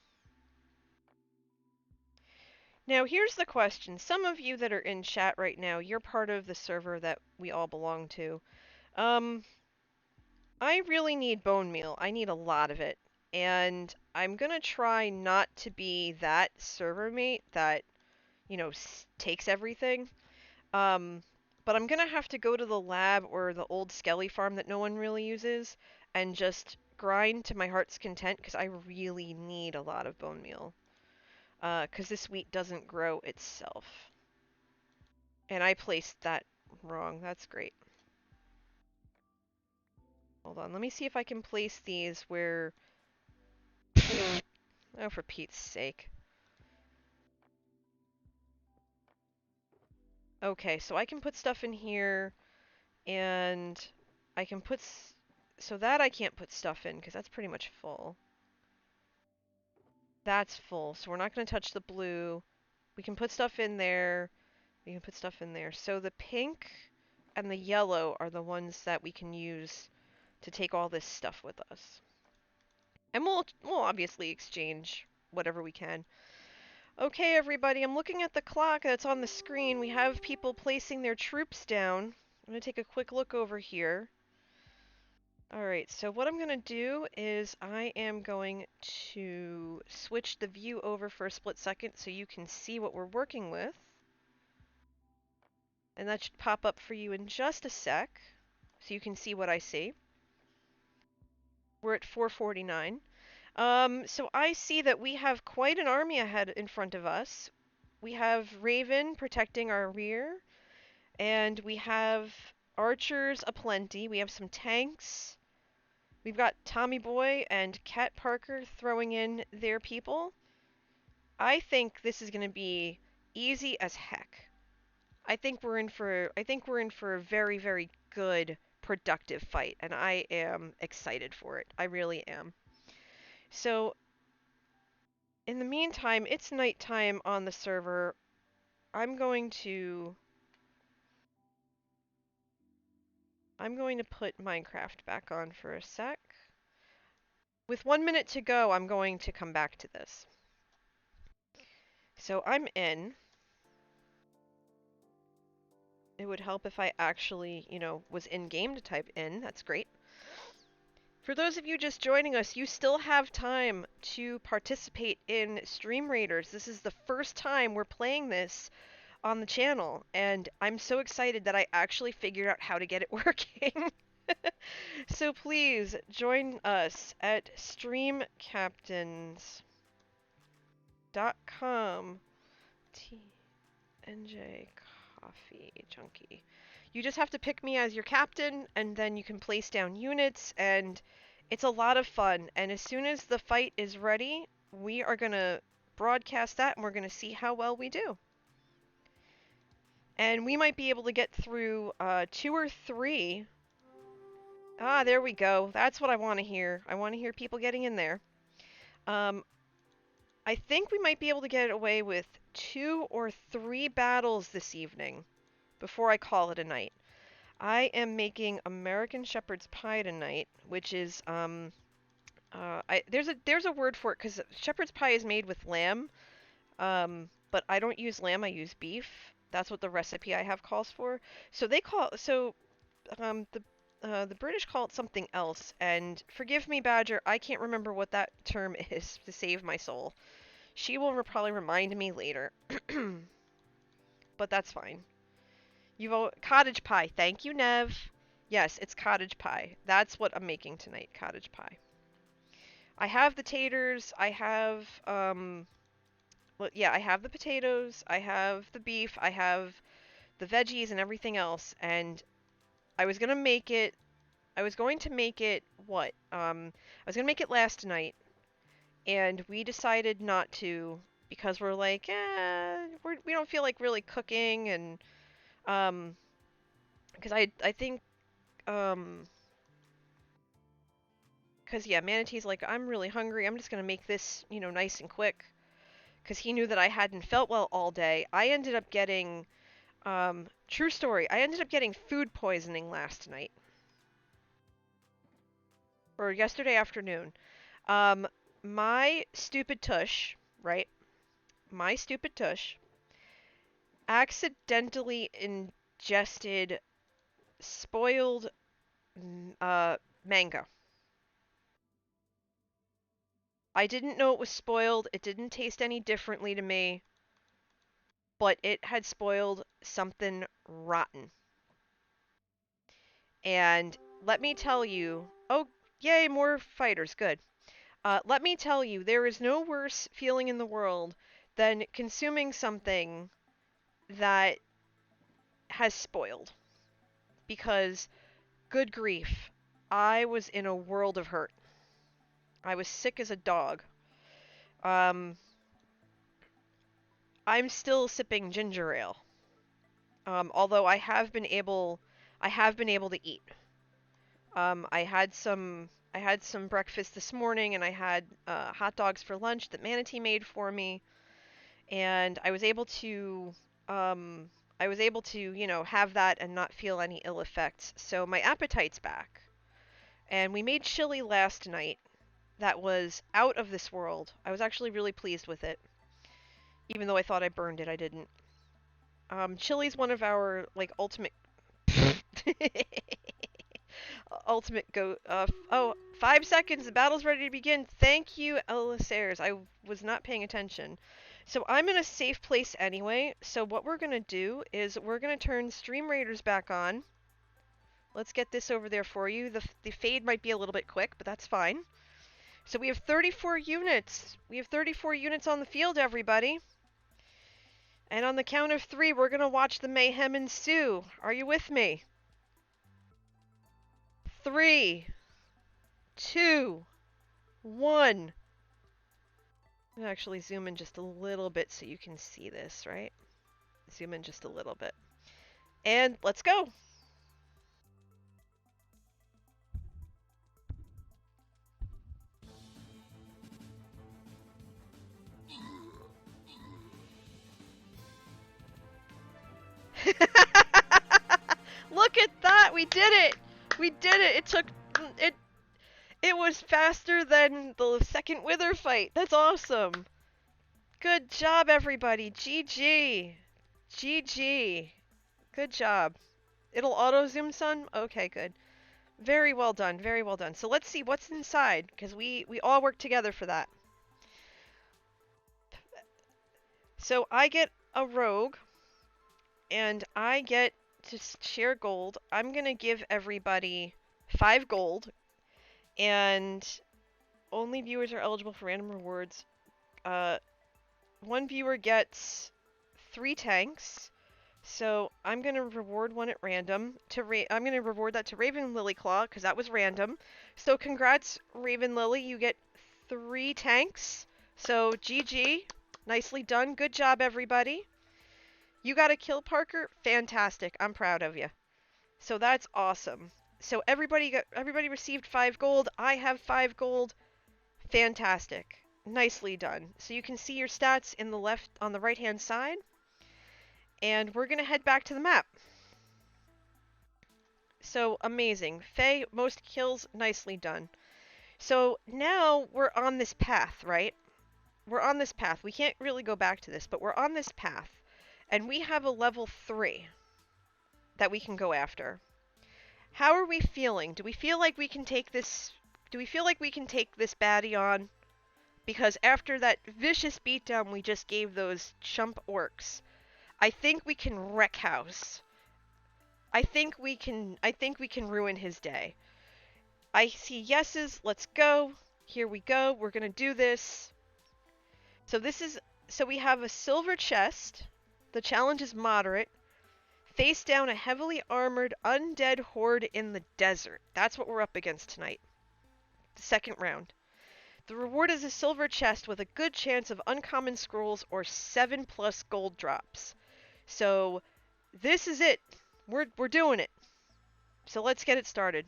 Now here's the question. Some of you that are in chat right now, you're part of the server that we all belong to. I really need bone meal. I need a lot of it. And I'm gonna try not to be that server mate that, takes everything. But I'm gonna have to go to the lab or the old Skelly farm that no one really uses and just grind to my heart's content because I really need a lot of bone meal. Because this wheat doesn't grow itself. And I placed that wrong. That's great. Hold on, let me see if I can place these where... Oh, for Pete's sake. Okay, so I can put stuff in here, and I can put... So that I can't put stuff in, because that's pretty much full. That's full, so we're not going to touch the blue. We can put stuff in there. We can put stuff in there. So the pink and the yellow are the ones that we can use to take all this stuff with us. And we'll obviously exchange whatever we can. Okay, everybody, I'm looking at the clock that's on the screen. We have people placing their troops down. I'm going to take a quick look over here. Alright, so what I'm going to do is I am going to switch the view over for a split second so you can see what we're working with. And that should pop up for you in just a sec, so you can see what I see. We're at 4:49. So I see that we have quite an army ahead in front of us. We have Raven protecting our rear, and we have archers aplenty. We have some tanks. We've got Tommy Boy and Cat Parker throwing in their people. I think this is going to be easy as heck. I think we're in for a very, very good, productive fight, and I am excited for it. I really am. So, in the meantime, it's nighttime on the server. I'm going to put Minecraft back on for a sec. With 1 minute to go, I'm going to come back to this. So I'm in. It would help if I actually, was in game to type in. That's great. For those of you just joining us, you still have time to participate in Stream Raiders. This is the first time we're playing this on the channel, and I'm so excited that I actually figured out how to get it working. So please join us at streamcaptains.com. TNJ Coffee Junkie. You just have to pick me as your captain, and then you can place down units, and it's a lot of fun. And as soon as the fight is ready, we are going to broadcast that, and we're going to see how well we do. And we might be able to get through 2 or 3. Ah, there we go. That's what I want to hear. I want to hear people getting in there. I think we might be able to get away with 2 or 3 battles this evening before I call it a night. I am making American Shepherd's Pie tonight, which is there's a word for it because shepherd's pie is made with lamb, but I don't use lamb. I use beef. That's what the recipe I have calls for. So the British call it something else, and forgive me, Badger, I can't remember what that term is to save my soul. She will probably remind me later, but that's fine. Cottage pie. Thank you, Nev. Yes, it's cottage pie. That's what I'm making tonight, cottage pie. I have the taters. I have, well, yeah, I have the potatoes. I have the beef. I have the veggies and everything else. And I was going to make it, what? I was going to make it last night. And we decided not to because we're like, we don't feel like really cooking. And, because I think, because, yeah, Manatee's like, I'm really hungry. I'm just going to make this, nice and quick. Because he knew that I hadn't felt well all day. I ended up getting, true story, I ended up getting food poisoning last night. Or yesterday afternoon. My stupid tush, right? My stupid tush accidentally ingested spoiled mango. I didn't know it was spoiled. It didn't taste any differently to me. But it had spoiled something rotten. And let me tell you, oh, yay, more fighters, good. Let me tell you, there is no worse feeling in the world than consuming something that has spoiled. Because, good grief, I was in a world of hurt. I was sick as a dog. I'm still sipping ginger ale. Although I have been able to eat. I had some breakfast this morning, and I had hot dogs for lunch that Manatee made for me, and I was able to have that and not feel any ill effects. So my appetite's back. And we made chili last night that was out of this world. I was actually really pleased with it. Even though I thought I burned it, I didn't. Chili's one of our, like, ultimate... ultimate go... oh, 5 seconds, the battle's ready to begin. Thank you, Elisairs. I was not paying attention. So I'm in a safe place anyway, so what we're gonna do is we're gonna turn Stream Raiders back on. Let's get this over there for you. The fade might be a little bit quick, but that's fine. So we have 34 units. We have 34 units on the field, everybody. And on the count of 3, we're going to watch the mayhem ensue. Are you with me? 3, 2, 1. I'm gonna actually zoom in just a little bit so you can see this, right? Zoom in just a little bit. And let's go. Look at that! We did it! We did it! It took... It was faster than the second Wither fight. That's awesome. Good job, everybody. GG. GG. Good job. It'll auto-zoom, son? Okay, good. Very well done. Very well done. So let's see what's inside, because we all work together for that. So I get a rogue, and I get to share gold. I'm going to give everybody 5 gold, and only viewers are eligible for random rewards. One viewer gets 3 tanks, so I'm going to reward one at random. I'm going to reward that to Raven Lilyclaw, because that was random. So congrats, Raven Lily, you get 3 tanks. So GG, nicely done. Good job, everybody. You got a kill, Parker? Fantastic. I'm proud of you. So that's awesome. So everybody received 5 gold. I have 5 gold. Fantastic. Nicely done. So you can see your stats on the right-hand side. And we're going to head back to the map. So amazing. Faye, most kills, nicely done. So now we're on this path, right? We're on this path. We can't really go back to this, but we're on this path. And we have a level 3 that we can go after. How are we feeling? Do we feel like we can take this... Do we feel like we can take this baddie on? Because after that vicious beatdown we just gave those chump orcs, I think we can wreck house. I think we can ruin his day. I see yeses. Let's go. Here we go. We're gonna do this. So we have a silver chest. The challenge is moderate. Face down a heavily armored undead horde in the desert. That's what we're up against tonight. The second round. The reward is a silver chest with a good chance of uncommon scrolls or 7+ gold drops. So this is it. We're doing it. So let's get it started.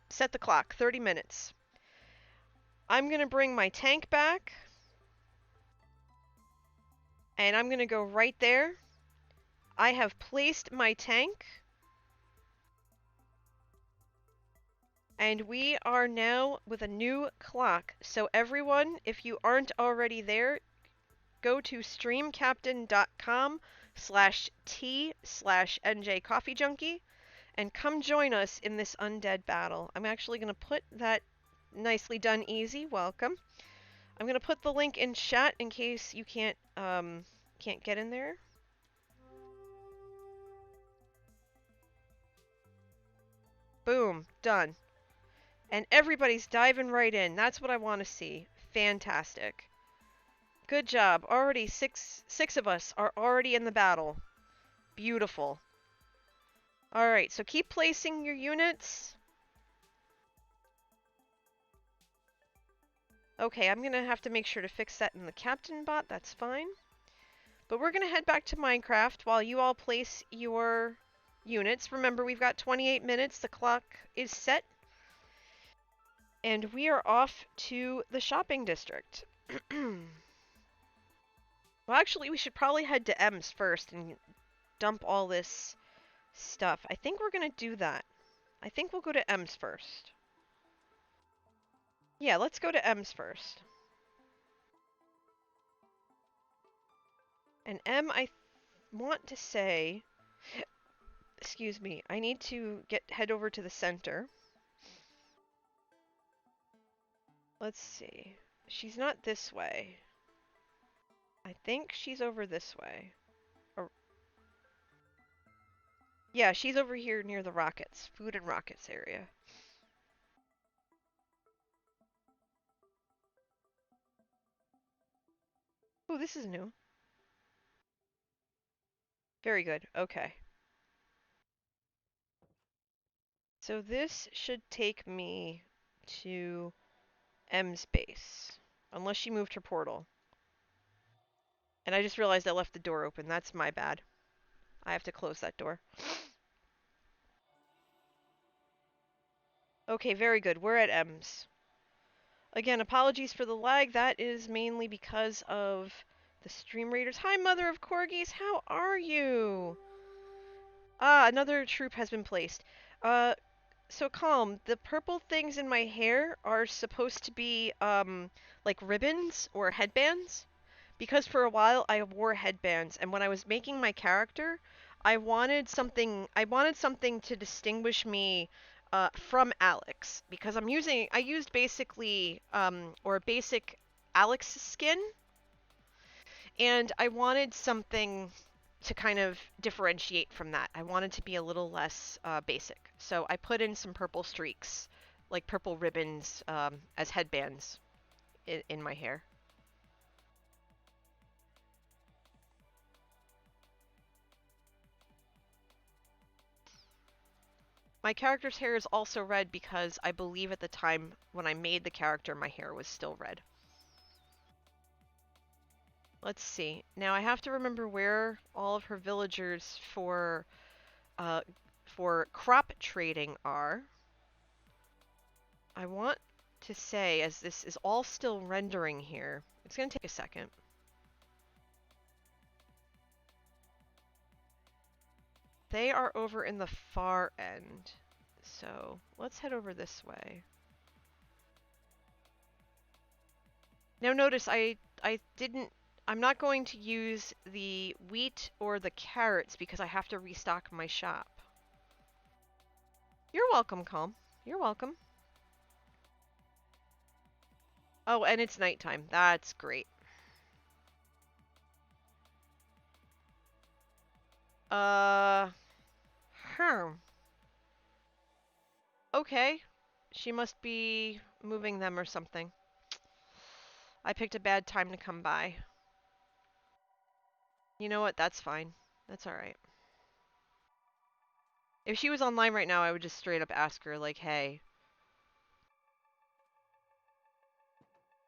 Set the clock. 30 minutes. I'm gonna bring my tank back. And I'm gonna go right there. I have placed my tank. And we are now with a new clock. So everyone, if you aren't already there, go to streamcaptain.com/t/NJCoffeeJunkie and come join us in this undead battle. I'm actually going to put that nicely done easy. Welcome. I'm going to put the link in chat in case you can't get in there. Boom, done. And everybody's diving right in. That's what I want to see. Fantastic. Good job. Already six of us are already in the battle. Beautiful. Alright, so keep placing your units. Okay, I'm gonna have to make sure to fix that in the captain bot. That's fine. But we're gonna head back to Minecraft while you all place your units. Remember, we've got 28 minutes. The clock is set. And we are off to the shopping district. Well, actually, we should probably head to Ems first and dump all this stuff. I think we're going to do that. I think we'll go to Ems first. Yeah, let's go to Ems first. And M, I want to say, excuse me, I need to head over to the center. Let's see. She's not this way. I think she's over this way. Or, yeah, she's over here near the rockets. Food and rockets area. Oh, this is new. Very good. Okay. So this should take me to M's base. Unless she moved her portal. And I just realized I left the door open. That's my bad. I have to close that door. Okay, very good. We're at M's. Again, apologies for the lag. That is mainly because of the stream raiders. Hi, Mother of Corgis. How are you? Ah, another troop has been placed. So Calm, the purple things in my hair are supposed to be, like ribbons or headbands. Because for a while I wore headbands, and when I was making my character, I wanted something to distinguish me from Alex, because I used basically or basic Alex skin, and I wanted something to kind of differentiate from that. I wanted to be a little less basic, so I put in some purple streaks, like purple ribbons, as headbands in my hair. My character's hair is also red because I believe at the time when I made the character, my hair was still red. Let's see. Now I have to remember where all of her villagers uh, for crop trading are. I want to say, as this is all still rendering here, it's going to take a second. They are over in the far end. So let's head over this way. Now notice I'm not going to use the wheat or the carrots because I have to restock my shop. You're welcome, Calm. You're welcome. Oh, and it's nighttime. That's great. Uh, Okay. She must be moving them or something. I picked a bad time to come by. You know what? That's fine. That's alright. If she was online right now, I would just straight up ask her, like, hey.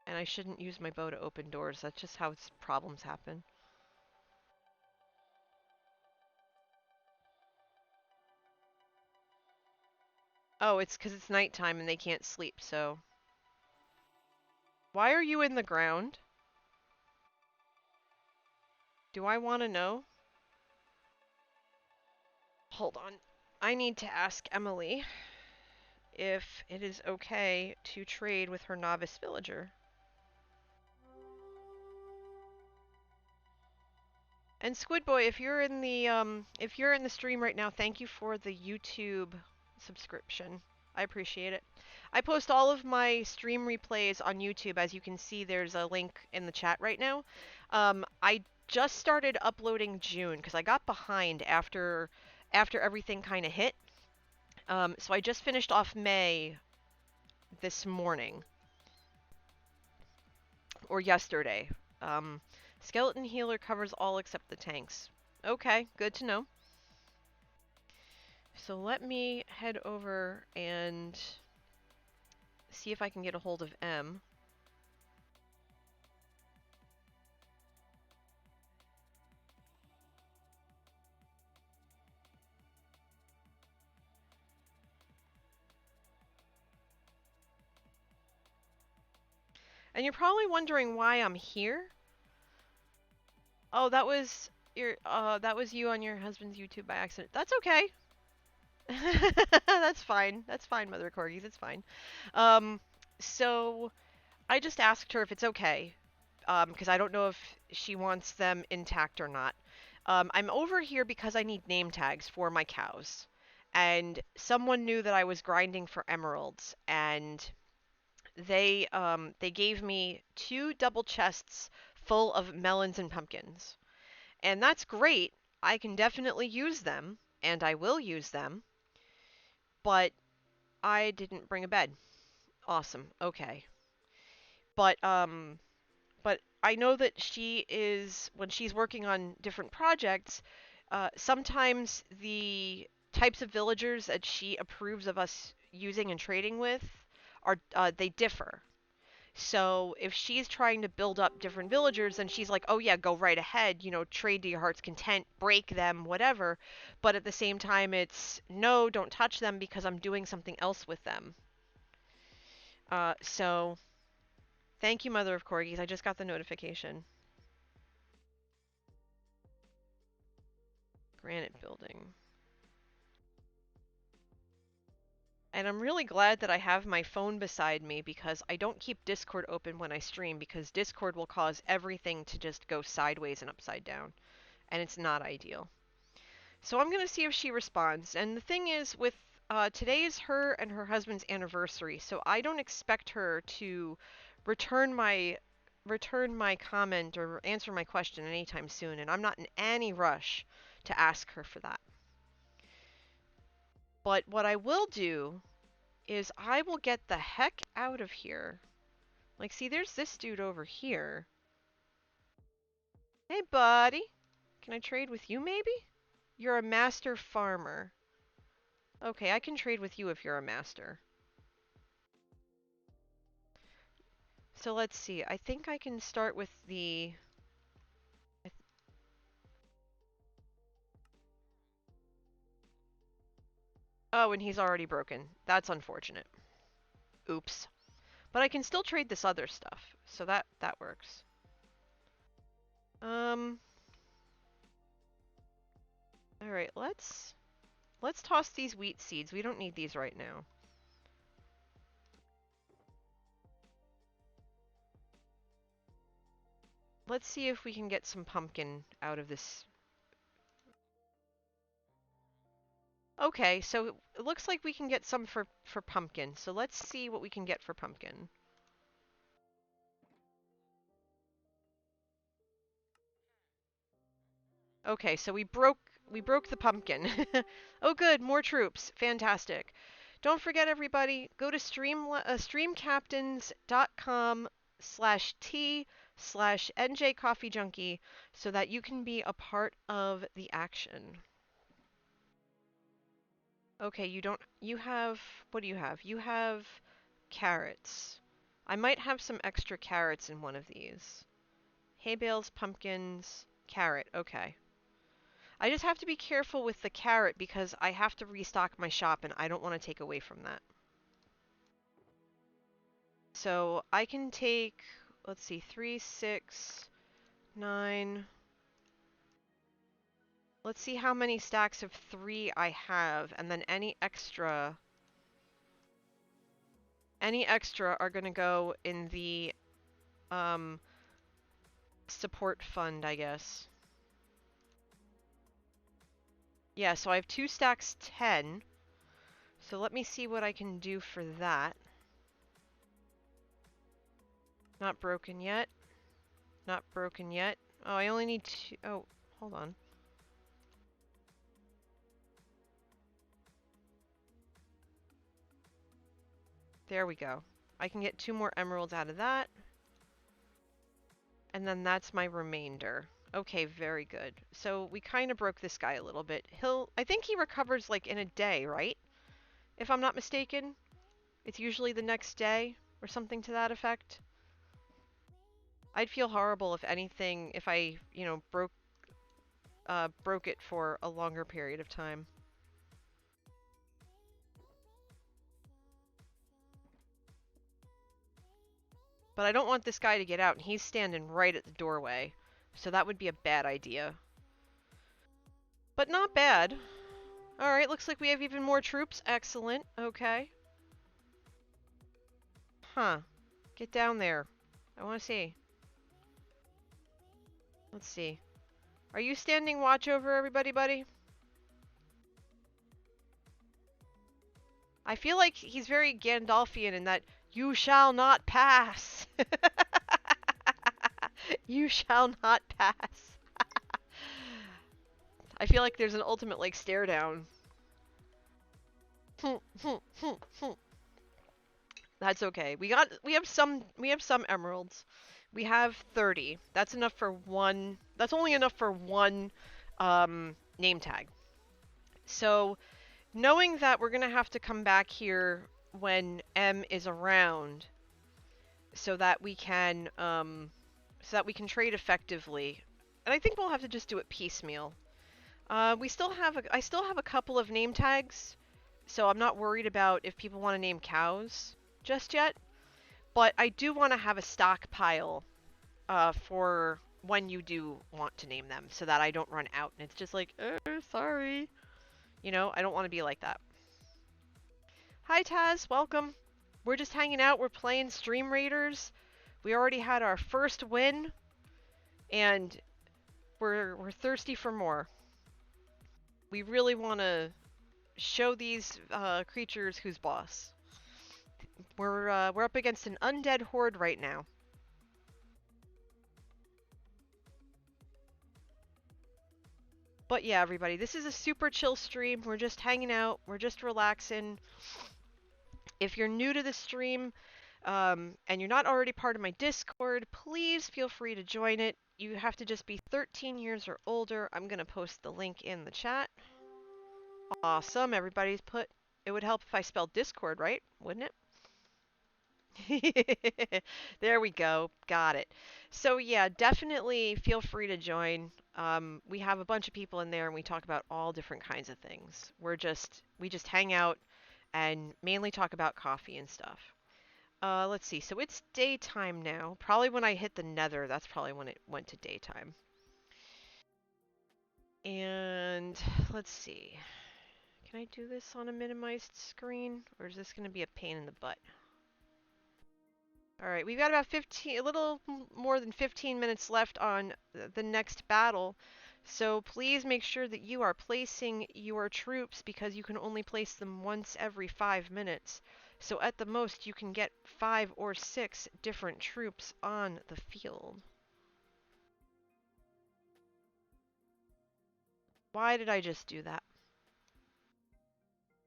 And I shouldn't use my bow to open doors. That's just how problems happen. Oh, it's because it's nighttime and they can't sleep, so... Why are you in the ground? Do I want to know? Hold on. I need to ask Emily if it is okay to trade with her novice villager. And Squidboy, if you're in the stream right now, thank you for the YouTube subscription. I appreciate it. I post all of my stream replays on YouTube. As you can see, there's a link in the chat right now. I just started uploading June because I got behind after everything kind of hit. So I just finished off May this morning or yesterday. Skeleton healer covers all except the tanks. Okay, good to know. So let me head over and see if I can get a hold of M. And you're probably wondering why I'm here. Oh, that was you on your husband's YouTube by accident. That's okay. That's fine. That's fine, Mother Corgis. It's fine. So I just asked her if it's okay. because I don't know if she wants them intact or not. I'm over here because I need name tags for my cows. And someone knew that I was grinding for emeralds, and they gave me 2 double chests full of melons and pumpkins. And that's great. I can definitely use them, and I will use them, but I didn't bring a bed. Awesome. Okay. But I know that she is, when she's working on different projects, sometimes the types of villagers that she approves of us using and trading with are they differ. So if she's trying to build up different villagers, then she's like, oh yeah, go right ahead, trade to your heart's content, break them, whatever. But at the same time, it's no, don't touch them because I'm doing something else with them. So thank you, Mother of Corgis. I just got the notification. Granite building. And I'm really glad that I have my phone beside me because I don't keep Discord open when I stream because Discord will cause everything to just go sideways and upside down. And it's not ideal. So I'm going to see if she responds. And the thing is, with today is her and her husband's anniversary, so I don't expect her to return my comment or answer my question anytime soon, and I'm not in any rush to ask her for that. But what I will do is I will get the heck out of here. Like, see, there's this dude over here. Hey, buddy. Can I trade with you, maybe? You're a master farmer. Okay, I can trade with you if you're a master. So let's see. I think I can start with the... Oh, and he's already broken. That's unfortunate. Oops. But I can still trade this other stuff, so that works. All right, let's toss these wheat seeds. We don't need these right now. Let's see if we can get some pumpkin out of this. Okay, so it looks like we can get some for pumpkin. So let's see what we can get for pumpkin. Okay, so we broke the pumpkin. Oh good, more troops. Fantastic. Don't forget everybody, go to streamcaptains.com/t/NJ so that you can be a part of the action. Okay, you have, what do you have? You have carrots. I might have some extra carrots in one of these. Hay bales, pumpkins, carrot, okay. I just have to be careful with the carrot because I have to restock my shop and I don't want to take away from that. So I can take, let's see, 3, 6, 9. Let's see how many stacks of 3 I have, and then any extra are going to go in the support fund, I guess. Yeah, so I have 2 stacks 10. So let me see what I can do for that. Not broken yet. Not broken yet. Oh, I only need 2. Oh, hold on. There we go. I can get 2 more emeralds out of that. And then that's my remainder. Okay, very good. So we kind of broke this guy a little bit. I think he recovers like in a day, right? If I'm not mistaken. It's usually the next day or something to that effect. I'd feel horrible if anything, if I, broke it for a longer period of time. But I don't want this guy to get out, and he's standing right at the doorway. So that would be a bad idea. But not bad. Alright, looks like we have even more troops. Excellent. Okay. Huh. Get down there. I want to see. Let's see. Are you standing watch over everybody, buddy? I feel like he's very Gandalfian in that you shall not pass. You shall not pass. I feel like there's an ultimate like stare down. That's okay. We have some emeralds. We have 30. That's enough for one. That's only enough for one name tag. So, knowing that we're going to have to come back here when M is around so that we can trade effectively. And I think we'll have to just do it piecemeal. I still have a couple of name tags, so I'm not worried about if people want to name cows just yet. But I do want to have a stockpile for when you do want to name them, so that I don't run out and it's just like, sorry. You know, I don't want to be like that. Hi Taz, welcome. We're just hanging out. We're playing Stream Raiders. We already had our first win, and we're thirsty for more. We really want to show these creatures who's boss. We're up against an undead horde right now. But yeah, everybody, this is a super chill stream. We're just hanging out. We're just relaxing. If you're new to the stream and you're not already part of my Discord, please feel free to join it. You have to just be 13 years or older. I'm going to post the link in the chat. Awesome. Everybody's put... It would help if I spelled Discord right, wouldn't it? There we go. Got it. So yeah, definitely feel free to join. We have a bunch of people in there and we talk about all different kinds of things. We just hang out and mainly talk about coffee and stuff. Let's see. So it's daytime now. Probably when I hit the nether, that's probably when it went to daytime. And let's see. Can I do this on a minimized screen? Or is this going to be a pain in the butt? Alright, we've got about a little more than 15 minutes left on the next battle. So please make sure that you are placing your troops because you can only place them once every 5 minutes. So at the most you can get 5 or 6 different troops on the field. Why did I just do that?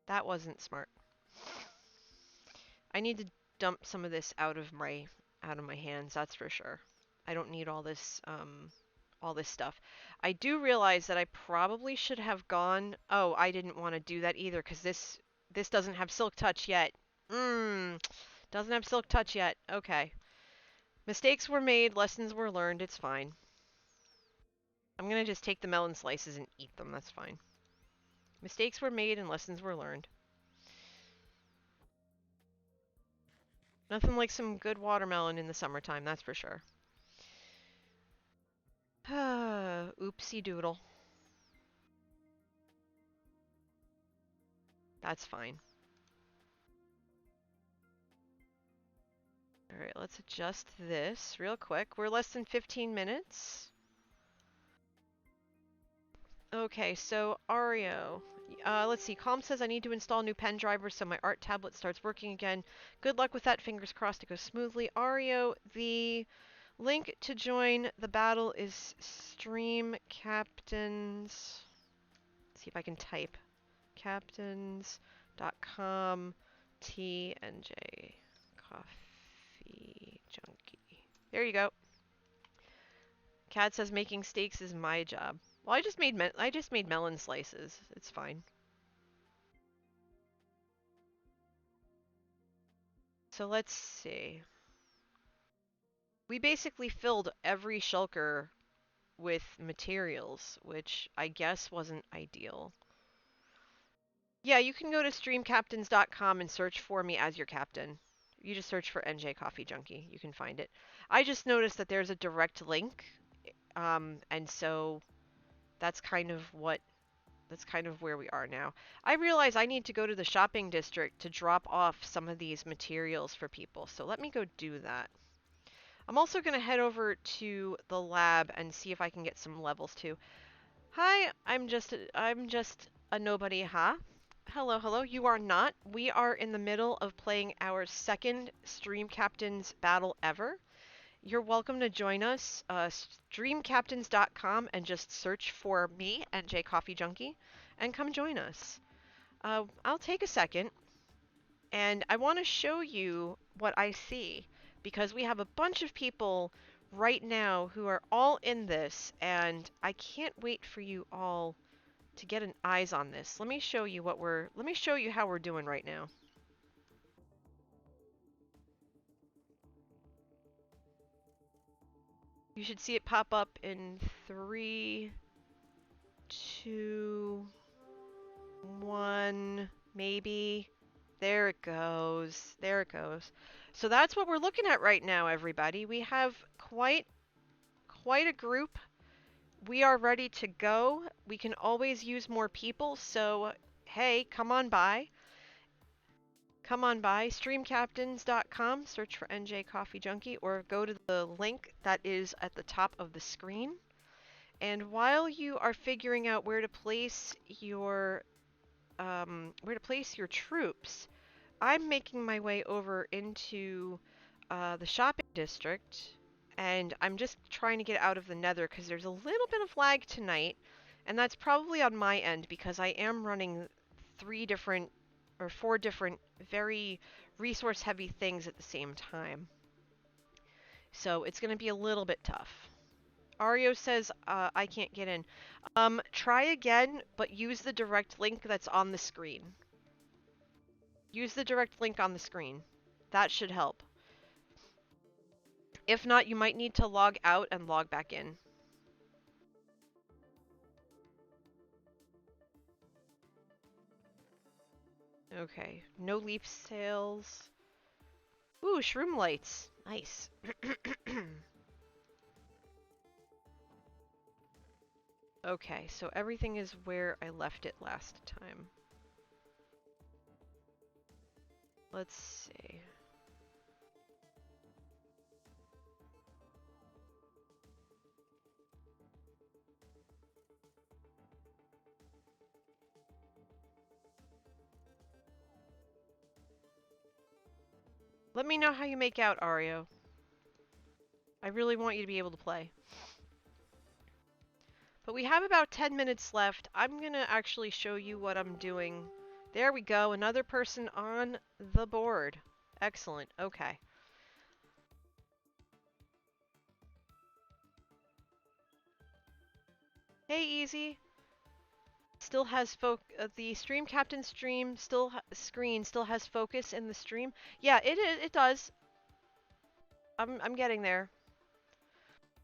That wasn't smart. I need to dump some of this out of my hands, that's for sure. I don't need all this stuff. I do realize that I probably should have gone... Oh, I didn't want to do that either because this doesn't have Silk Touch yet. Doesn't have Silk Touch yet. Okay. Mistakes were made, lessons were learned, it's fine. I'm gonna just take the melon slices and eat them, that's fine. Mistakes were made and lessons were learned. Nothing like some good watermelon in the summertime, that's for sure. Oopsie doodle. That's fine. Alright, let's adjust this real quick. We're less than 15 minutes. Okay, so Ario. Let's see. Calm says I need to install new pen drivers so my art tablet starts working again. Good luck with that. Fingers crossed it goes smoothly. Ario, the link to join the battle is Stream Captains. Let's see if I can type. Captains.com TNJ Coffee Junkie. There you go. Cat says making steaks is my job. Well, I just made melon slices. It's fine. So let's see. We basically filled every shulker with materials, which I guess wasn't ideal. Yeah, you can go to streamcaptains.com and search for me as your captain. You just search for NJ Coffee Junkie. You can find it. I just noticed that there's a direct link, and so that's kind of where we are now. I realize I need to go to the shopping district to drop off some of these materials for people, so let me go do that. I'm also going to head over to the lab and see if I can get some levels too. Hi, I'm just a nobody, huh? Hello, hello. You are not. We are in the middle of playing our second Stream Captains battle ever. You're welcome to join us. Streamcaptains.com and just search for me and J Coffee Junkie and come join us. I'll take a second and I want to show you what I see because we have a bunch of people right now who are all in this and I can't wait for you all to get an eyes on this. Let me show you how we're doing right now. You should see it pop up in 3, 2, 1, maybe. There it goes. There it goes. So that's what we're looking at right now, everybody. We have quite a group. We are ready to go. We can always use more people, so hey, come on by. Come on by streamcaptains.com, search for NJ Coffee Junkie, or go to the link that is at the top of the screen. And while you are figuring out where to place your troops, I'm making my way over into the shopping district, and I'm just trying to get out of the nether because there's a little bit of lag tonight, and that's probably on my end because I am running 4 different very resource heavy things at the same time. So it's going to be a little bit tough. Ario says I can't get in. Try again, but use the direct link that's on the screen. Use the direct link on the screen. That should help. If not, you might need to log out and log back in. Okay, no leaf sales. Ooh, shroom lights. Nice. Okay, so everything is where I left it last time. Let's see. Let me know how you make out, Ario. I really want you to be able to play. But we have about 10 minutes left. I'm gonna actually show you what I'm doing. There we go, another person on the board. Excellent, okay. Hey, Easy. Still has the Stream Captain stream screen still has focus in the stream. Yeah, it does. I'm getting there.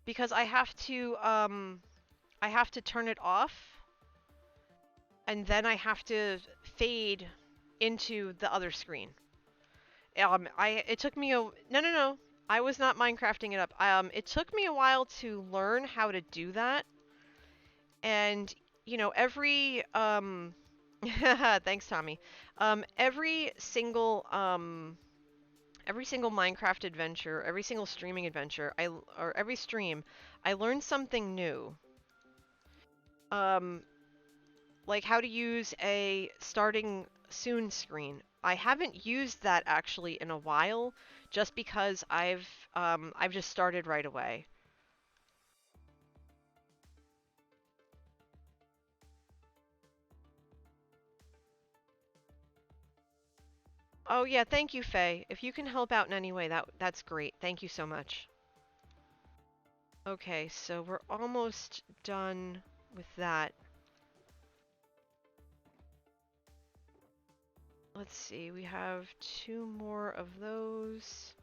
Because I have to turn it off, and then I have to fade into the other screen. It took me no. I was not Minecrafting it up. It took me a while to learn how to do that, and you know thanks, Tommy. Every single Minecraft adventure, every single streaming adventure, or every stream, I learned something new. Like how to use a starting soon screen. I haven't used that actually in a while, just because I've just started right away. Oh yeah, thank you, Faye. If you can help out in any way, that's great. Thank you so much. Okay, so we're almost done with that. Let's see, we have 2 more of those.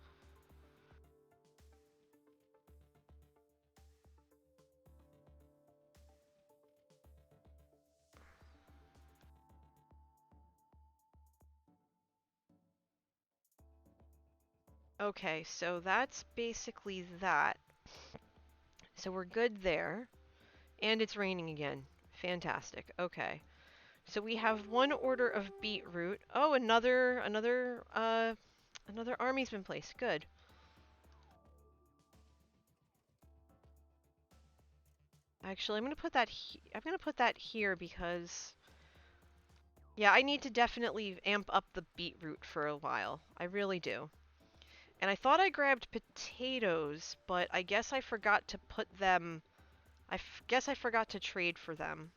Okay, so that's basically that. So we're good there. And it's raining again. Fantastic. Okay. So we have 1 order of beetroot. Oh, another army's been placed. Good. Actually, I'm gonna put that here because yeah, I need to definitely amp up the beetroot for a while. I really do. And I thought I grabbed potatoes, but I guess I forgot to put them. Guess I forgot to trade for them.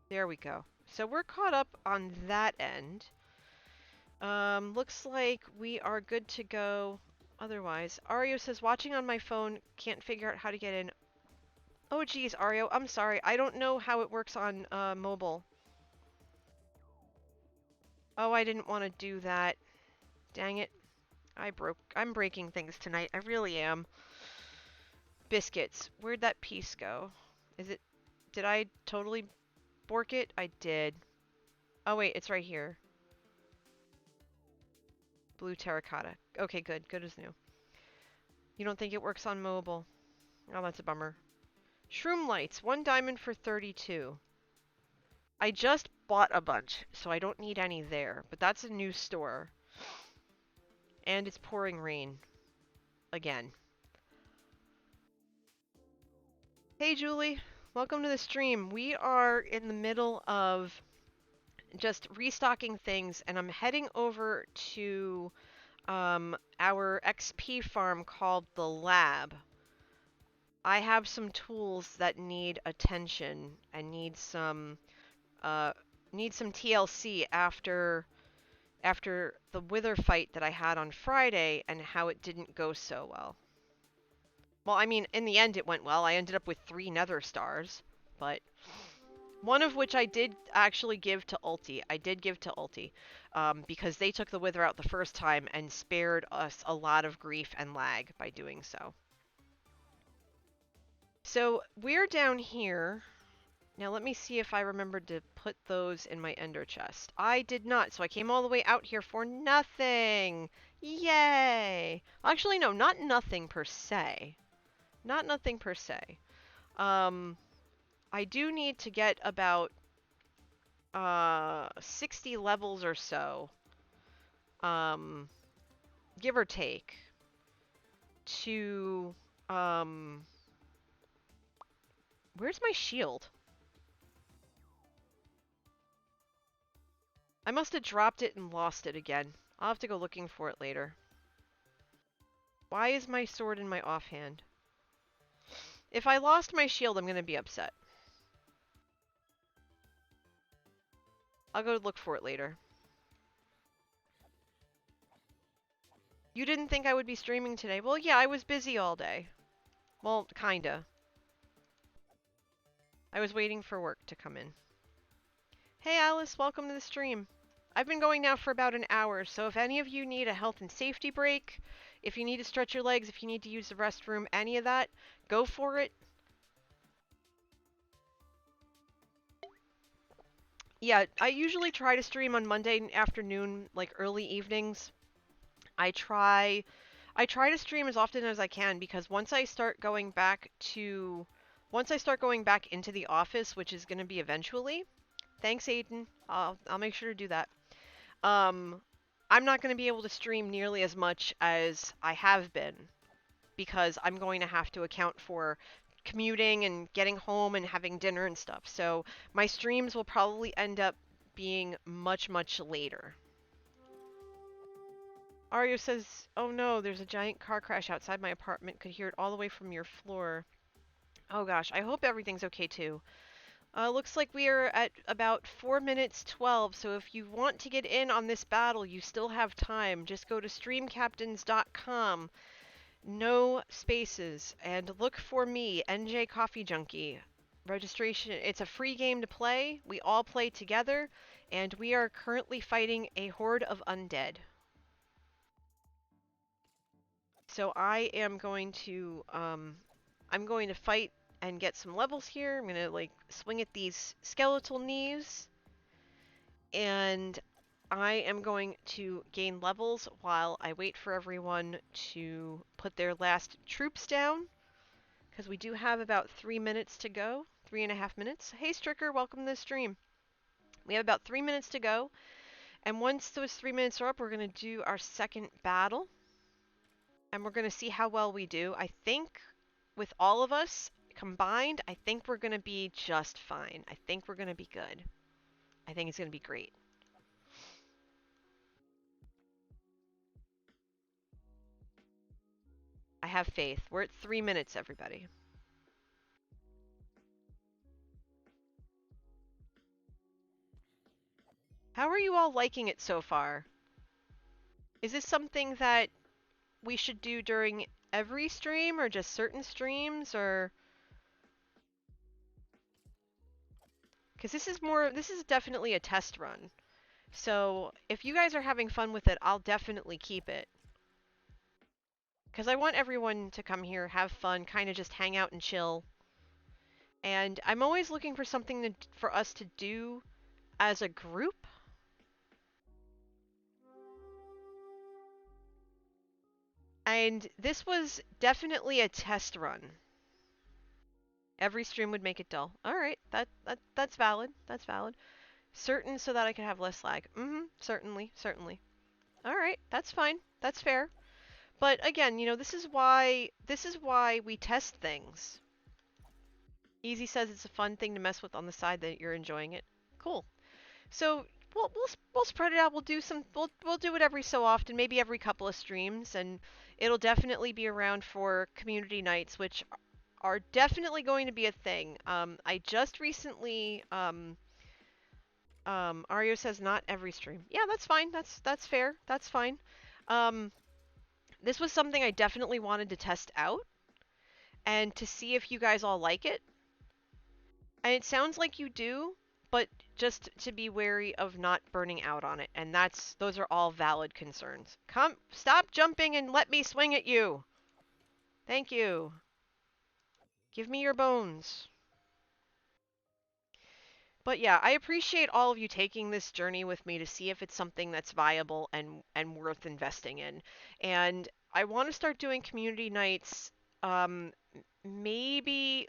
There we go. So we're caught up on that end. Looks like we are good to go. Otherwise, Ario says, watching on my phone, can't figure out how to get in. Oh geez, Ario, I'm sorry. I don't know how it works on mobile. Oh, I didn't want to do that. Dang it. I'm breaking things tonight. I really am. Biscuits. Where'd that piece go? Did I totally bork it? I did. Oh wait, it's right here. Blue terracotta. Okay, good. Good as new. You don't think it works on mobile? Oh, that's a bummer. Shroom lights. 1 diamond for 32. I just bought a bunch, so I don't need any there. But that's a new store. And it's pouring rain. Again. Hey, Julie. Welcome to the stream. We are in the middle of just restocking things, and I'm heading over to our XP farm called the Lab. I have some tools that need attention and need some TLC after the wither fight that I had on Friday and how it didn't go so well. Well, I mean, in the end it went well. I ended up with 3 nether stars, but one of which I did actually give to Ulti. I did give to Ulti, because they took the wither out the first time and spared us a lot of grief and lag by doing so. So we're down here. Now let me see if I remembered to put those in my ender chest. I did not, so I came all the way out here for nothing. Yay! Actually, no, not nothing per se. Not nothing per se. I do need to get about 60 levels or so, give or take, to where's my shield? I must have dropped it and lost it again. I'll have to go looking for it later. Why is my sword in my offhand? If I lost my shield, I'm gonna be upset. I'll go look for it later. You didn't think I would be streaming today? Well, yeah, I was busy all day. Well, kinda. I was waiting for work to come in. Hey Alice, welcome to the stream. I've been going now for about an hour, so if any of you need a health and safety break, if you need to stretch your legs, if you need to use the restroom, any of that, go for it. Yeah, I usually try to stream on Monday afternoon, like early evenings. I try to stream as often as I can because once I start going back into the office, which is going to be eventually. Thanks, Aiden. I'll make sure to do that. I'm not going to be able to stream nearly as much as I have been because I'm going to have to account for commuting and getting home and having dinner and stuff. So my streams will probably end up being much, much later. Ario says, oh no, there's a giant car crash outside my apartment. Could hear it all the way from your floor. Oh gosh, I hope everything's okay too. Looks like we are at about 4 minutes 12, so if you want to get in on this battle, you still have time. Just go to streamcaptains.com, no spaces, and look for me, NJ Coffee Junkie. Registration, it's a free game to play. We all play together, and we are currently fighting a horde of undead. So I am going to fight and get some levels here. I'm gonna like swing at these skeletal knees, and I am going to gain levels while I wait for everyone to put their last troops down, because we do have about 3 minutes to go, 3.5 minutes. Hey Stricker, welcome to the stream. We have about 3 minutes to go, And once those 3 minutes are up, we're going to do our second battle. And we're going to see how well we do. I think with all of us combined, I think we're going to be just fine. I think we're going to be good. I think it's going to be great. I have faith. We're at 3 minutes, everybody. How are you all liking it so far? Is this something that we should do during every stream or just certain streams, or because this is definitely a test run. So if you guys are having fun with it, I'll definitely keep it. Because I want everyone to come here, have fun, kind of just hang out and chill. And I'm always looking for something for us to do as a group. And this was definitely a test run. Every stream would make it dull. All right, that's valid. That's valid. Certain so that I can have less lag. Certainly, certainly. All right, that's fine. That's fair. But again, this is why we test things. Easy says it's a fun thing to mess with on the side that you're enjoying it. Cool. So we'll spread it out. We'll do it every so often, maybe every couple of streams, and it'll definitely be around for community nights, which are definitely going to be a thing. I just recently Ario says not every stream. Yeah, that's fine. That's fair. That's fine. Um, this was something I definitely wanted to test out and to see if you guys all like it. And it sounds like you do, but just to be wary of not burning out on it. And those are all valid concerns. Stop jumping and let me swing at you. Thank you. Give me your bones. But yeah, I appreciate all of you taking this journey with me to see if it's something that's viable and worth investing in. And I want to start doing community nights, maybe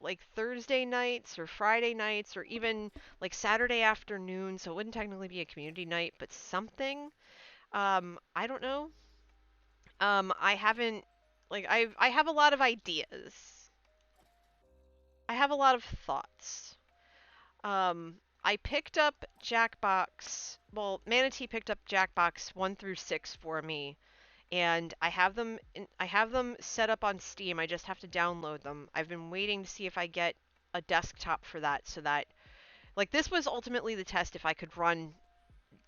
like Thursday nights or Friday nights or even like Saturday afternoon. So it wouldn't technically be a community night, but something. I don't know. I haven't I have a lot of ideas. I have a lot of thoughts. I picked up Jackbox. Well, Manatee picked up Jackbox 1 through 6 for me, and I have them set up on Steam. I just have to download them. I've been waiting to see if I get a desktop for that, so that like this was ultimately the test if I could run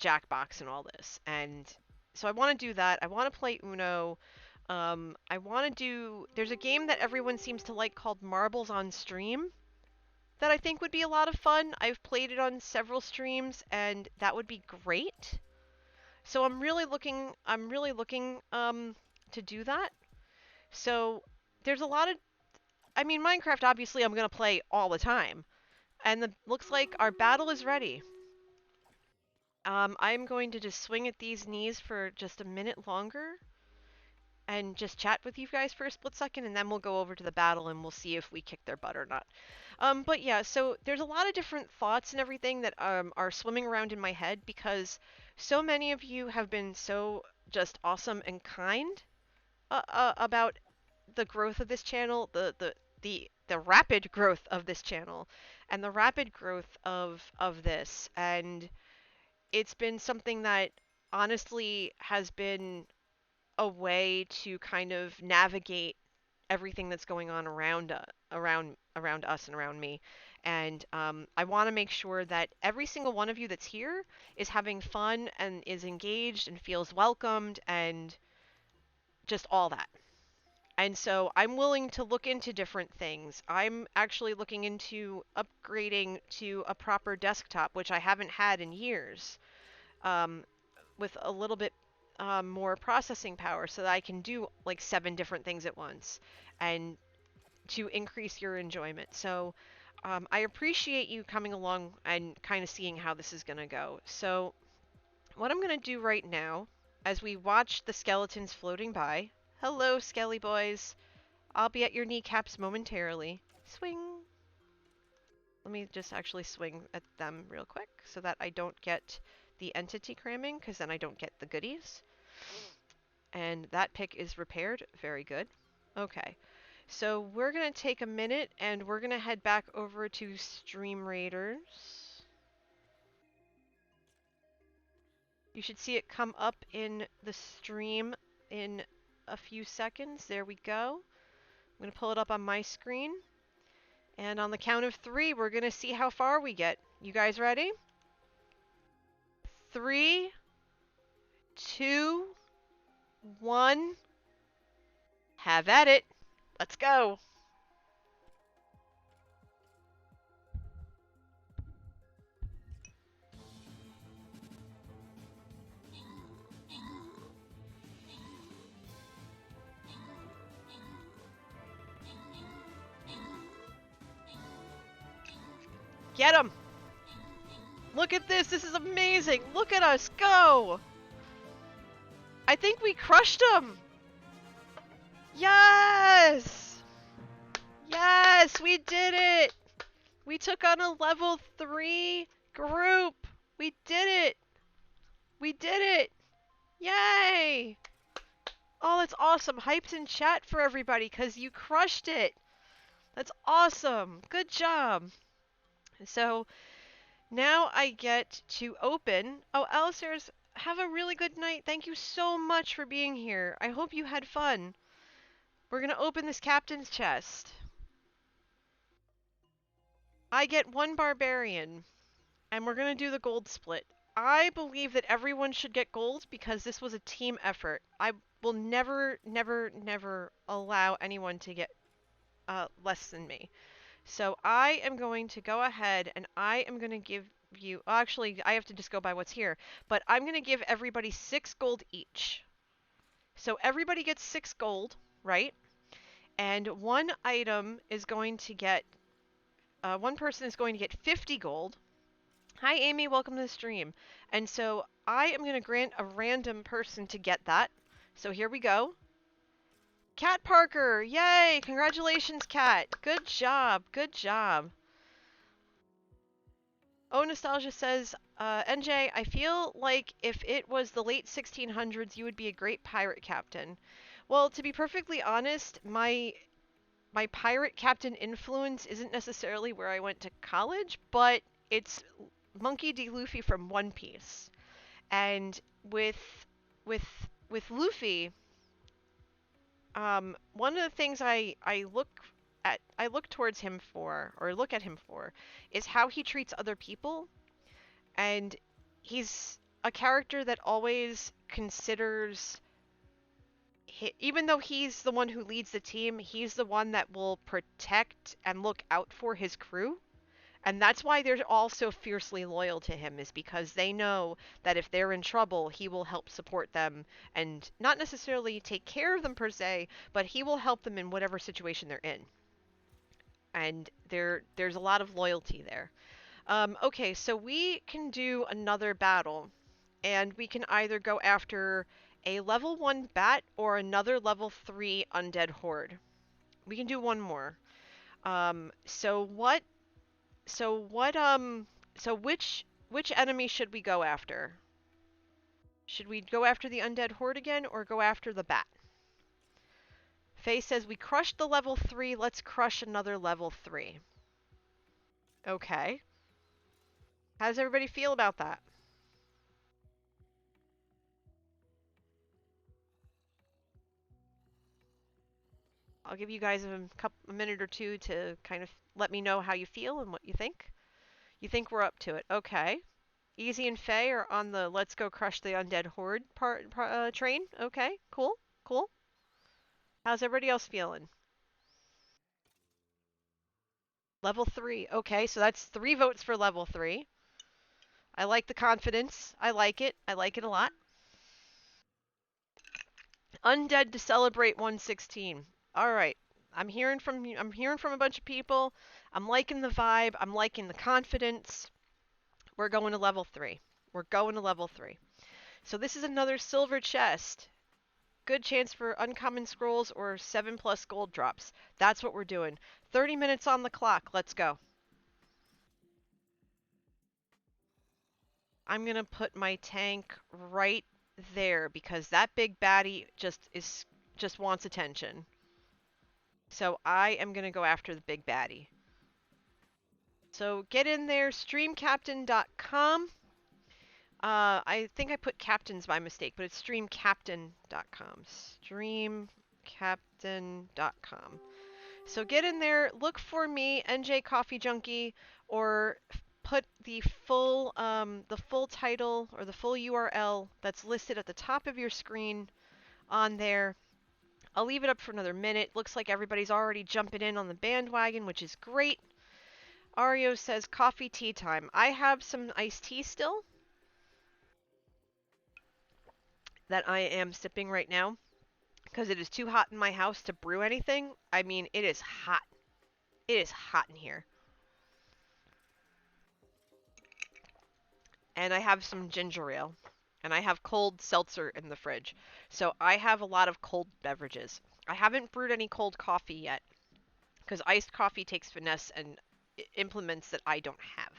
Jackbox and all this. And so I want to do that. I want to play Uno. I want to do. There's a game that everyone seems to like called Marbles on Stream that I think would be a lot of fun. I've played it on several streams, and that would be great. So I'm really looking to do that. So there's a lot of I mean Minecraft obviously I'm going to play all the time. And looks like our battle is ready. I'm going to just swing at these knees for just a minute longer and just chat with you guys for a split second, and then we'll go over to the battle and we'll see if we kick their butt or not. But yeah, so there's a lot of different thoughts and everything that are swimming around in my head because so many of you have been so just awesome and kind about the growth of this channel, the rapid growth of this channel, and the rapid growth of this, and it's been something that honestly has been a way to kind of navigate everything that's going on around us and around me. And I want to make sure that every single one of you that's here is having fun and is engaged and feels welcomed and just all that. And so I'm willing to look into different things. I'm actually looking into upgrading to a proper desktop, which I haven't had in years, um, with a little bit more processing power so that I can do like 7 different things at once and to increase your enjoyment. So I appreciate you coming along and kind of seeing how this is going to go. So what I'm going to do right now, as we watch the skeletons floating by, hello, Skelly boys. I'll be at your kneecaps momentarily. Swing. Let me just actually swing at them real quick so that I don't get the entity cramming, because then I don't get the goodies. And that pick is repaired. Very good. Okay. So we're going to take a minute and we're going to head back over to Stream Raiders. You should see it come up in the stream in a few seconds. There we go. I'm going to pull it up on my screen. And on the count of 3, we're going to see how far we get. You guys ready? 3, 2, 1. Have at it. Let's go. Get him! Look at this! This is amazing! Look at us go! I think we crushed him! Yes! Yes! We did it! We took on a level 3 group! We did it! We did it! Yay! Oh, that's awesome! Hypes in chat for everybody, because you crushed it! That's awesome! Good job! So, now I get to open... Oh, Alistair's, have a really good night. Thank you so much for being here. I hope you had fun. We're going to open this captain's chest. I get 1 barbarian, and we're going to do the gold split. I believe that everyone should get gold because this was a team effort. I will never, never, never allow anyone to get less than me. So I am going to go ahead and I am going to give you... Actually, I have to just go by what's here. But I'm going to give everybody 6 gold each. So everybody gets 6 gold, right? And one item is going to get... one person is going to get 50 gold. Hi, Amy. Welcome to the stream. And so I am going to grant a random person to get that. So here we go. Cat Parker! Yay! Congratulations, Cat! Good job! Good job! Oh, Nostalgia says, NJ, I feel like if it was the late 1600s, you would be a great pirate captain. Well, to be perfectly honest, my pirate captain influence isn't necessarily where I went to college, but it's Monkey D. Luffy from One Piece. And with Luffy, one of the things I look towards him for, or look at him for, is how he treats other people. And he's a character that always considers, even though he's the one who leads the team, he's the one that will protect and look out for his crew. And that's why they're all so fiercely loyal to him, is because they know that if they're in trouble, he will help support them and not necessarily take care of them per se, but he will help them in whatever situation they're in. And there's a lot of loyalty there. Okay, so we can do another battle, and we can either go after a level 1 bat or another level 3 undead horde. We can do one more. So which enemy should we go after? Should we go after the undead horde again or go after the bat? Faye says we crushed the level 3, let's crush another level 3. Okay. How does everybody feel about that? I'll give you guys a minute or two to kind of let me know how you feel and what you think. You think we're up to it. Okay. Easy and Faye are on the let's go crush the undead horde train. Okay, cool, cool. How's everybody else feeling? Level 3. Okay, so that's 3 votes for level 3. I like the confidence. I like it. I like it a lot. Undead to celebrate 116. All right. I'm hearing from a bunch of people. I'm liking the vibe. I'm liking the confidence. We're going to level 3. We're going to level 3. So this is another silver chest. Good chance for uncommon scrolls or 7+ gold drops. That's what we're doing. 30 minutes on the clock. Let's go. I'm gonna put my tank right there because that big baddie just wants attention. So I am gonna go after the big baddie. So get in there, streamcaptain.com. I think I put captains by mistake, but it's streamcaptain.com. Streamcaptain.com. So get in there, look for me, NJ Coffee Junkie, or put the full title or the full URL that's listed at the top of your screen on there. I'll leave it up for another minute. Looks like everybody's already jumping in on the bandwagon, which is great. Ario says coffee tea time. I have some iced tea still that I am sipping right now because it is too hot in my house to brew anything. I mean, it is hot. It is hot in here. And I have some ginger ale. And I have cold seltzer in the fridge. So I have a lot of cold beverages. I haven't brewed any cold coffee yet because iced coffee takes finesse and implements that I don't have.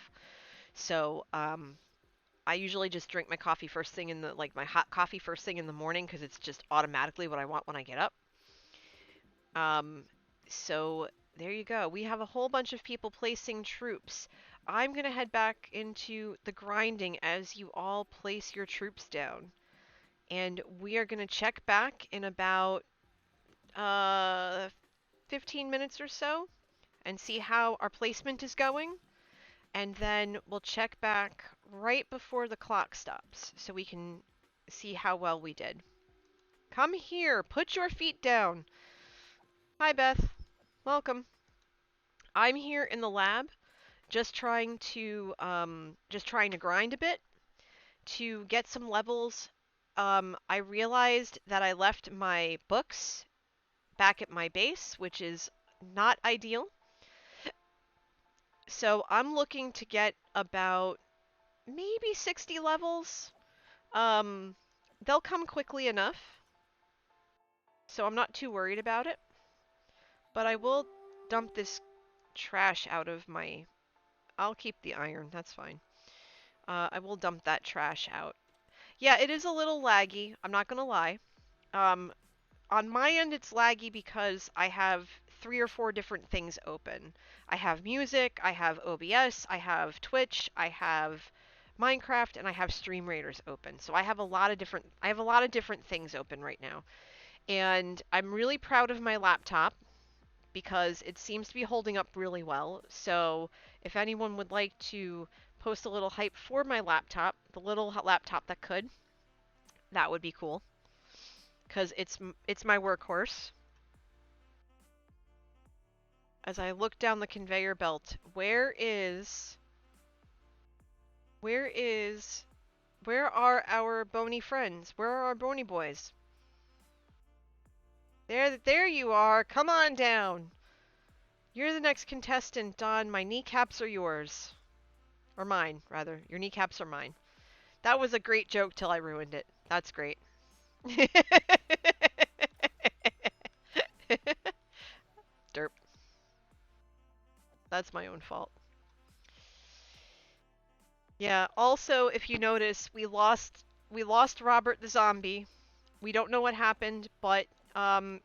So I usually just drink my coffee first thing in the my hot coffee first thing in the morning because it's just automatically what I want when I get up. So there you go. We have a whole bunch of people placing troops. I'm going to head back into the grinding as you all place your troops down. And we are going to check back in about 15 minutes or so and see how our placement is going. And then we'll check back right before the clock stops so we can see how well we did. Come here, put your feet down. Hi, Beth. Welcome. I'm here in the lab just trying to grind a bit to get some levels. I realized that I left my books back at my base, which is not ideal. So I'm looking to get about maybe 60 levels. They'll come quickly enough, so I'm not too worried about it. But I will dump this trash out of my... I'll keep the iron, that's fine. I will dump that trash out. Yeah, it is a little laggy, I'm not gonna lie. On my end, it's laggy because I have 3 or 4 different things open. I have music, I have OBS, I have Twitch, I have Minecraft, and I have Stream Raiders open. So I have a lot of different things open right now. And I'm really proud of my laptop because it seems to be holding up really well. So if anyone would like to post a little hype for my laptop, the little laptop that could, that would be cool. Because it's my workhorse. As I look down the conveyor belt, where are our bony friends? Where are our bony boys? There you are. Come on down. You're the next contestant, Don. My kneecaps are yours. Or mine, rather. Your kneecaps are mine. That was a great joke till I ruined it. That's great. Derp. That's my own fault. Yeah, also, if you notice, we lost Robert the zombie. We don't know what happened, but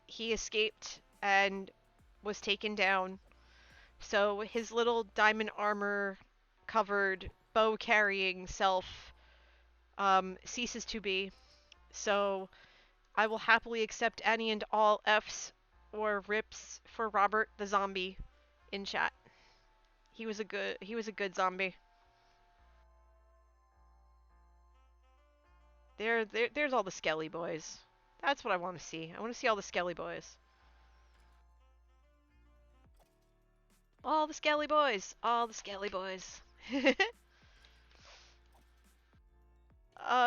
he escaped and was taken down. So his little diamond armor covered bow carrying self ceases to be. So I will happily accept any and all Fs or rips for Robert the zombie in chat. He was a good zombie. There's all the Skelly boys. That's what I want to see. I want to see all the Skelly boys. All the Skelly boys. All the Skelly boys.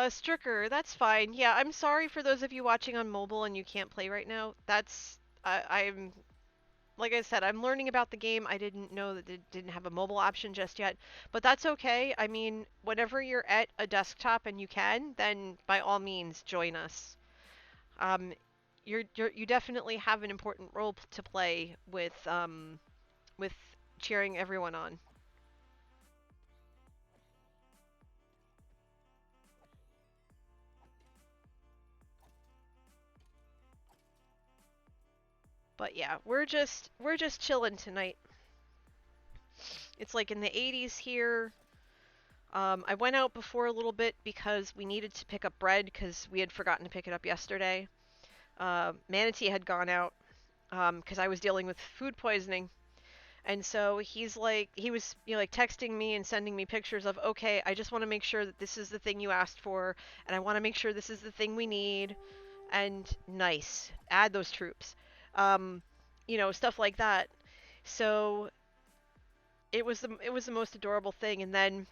Stricker, that's fine. Yeah, I'm sorry for those of you watching on mobile and you can't play right now. I'm like I said, I'm learning about the game. I didn't know that it didn't have a mobile option just yet, but that's okay. I mean, whenever you're at a desktop and you can, then by all means join us. You definitely have an important role to play with cheering everyone on. But yeah, we're just chilling tonight. It's like in the 80s here. I went out before a little bit because we needed to pick up bread because we had forgotten to pick it up yesterday. Manatee had gone out because I was dealing with food poisoning. And so he was, like texting me and sending me pictures of, okay, I just want to make sure that this is the thing you asked for, and I want to make sure this is the thing we need, and nice, add those troops, um, stuff like that. So it was the most adorable thing. And then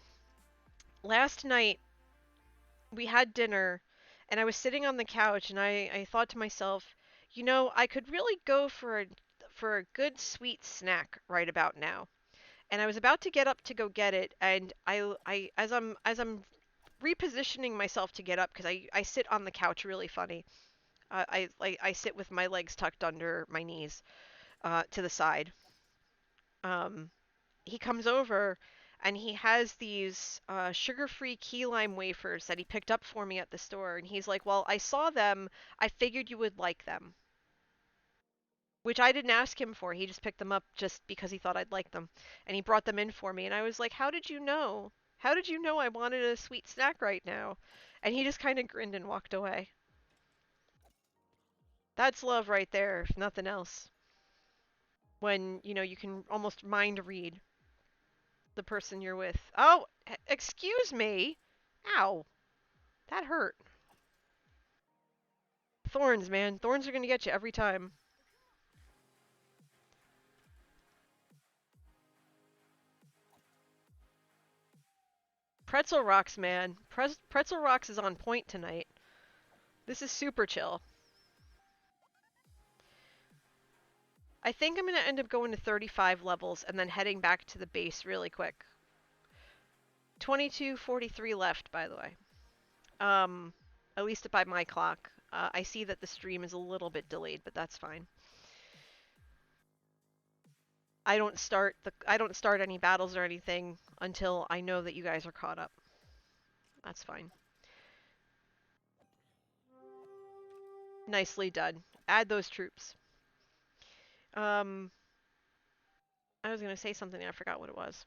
last night we had dinner, and I was sitting on the couch, and I thought to myself, I could really go for a good sweet snack right about now. And I was about to get up to go get it, and I as I'm repositioning myself to get up because I sit on the couch really funny. I sit with my legs tucked under my knees, to the side. Um, he comes over, and he has these sugar-free key lime wafers that he picked up for me at the store, and he's like, "Well, I saw them. I figured you would like them." Which I didn't ask him for. He just picked them up just because he thought I'd like them. And he brought them in for me. And I was like, "How did you know? How did you know I wanted a sweet snack right now?" And he just kind of grinned and walked away. That's love right there, if nothing else. When, you can almost mind read the person you're with. Oh, excuse me. Ow. That hurt. Thorns, man. Thorns are going to get you every time. Pretzel Rocks, man. Pretzel Rocks is on point tonight. This is super chill. I think I'm going to end up going to 35 levels and then heading back to the base really quick. 22:43 left, by the way. Um, at least by my clock. I see that the stream is a little bit delayed, but that's fine. I don't start any battles or anything until I know that you guys are caught up. That's fine. Nicely done. Add those troops. Um, I was going to say something and I forgot what it was.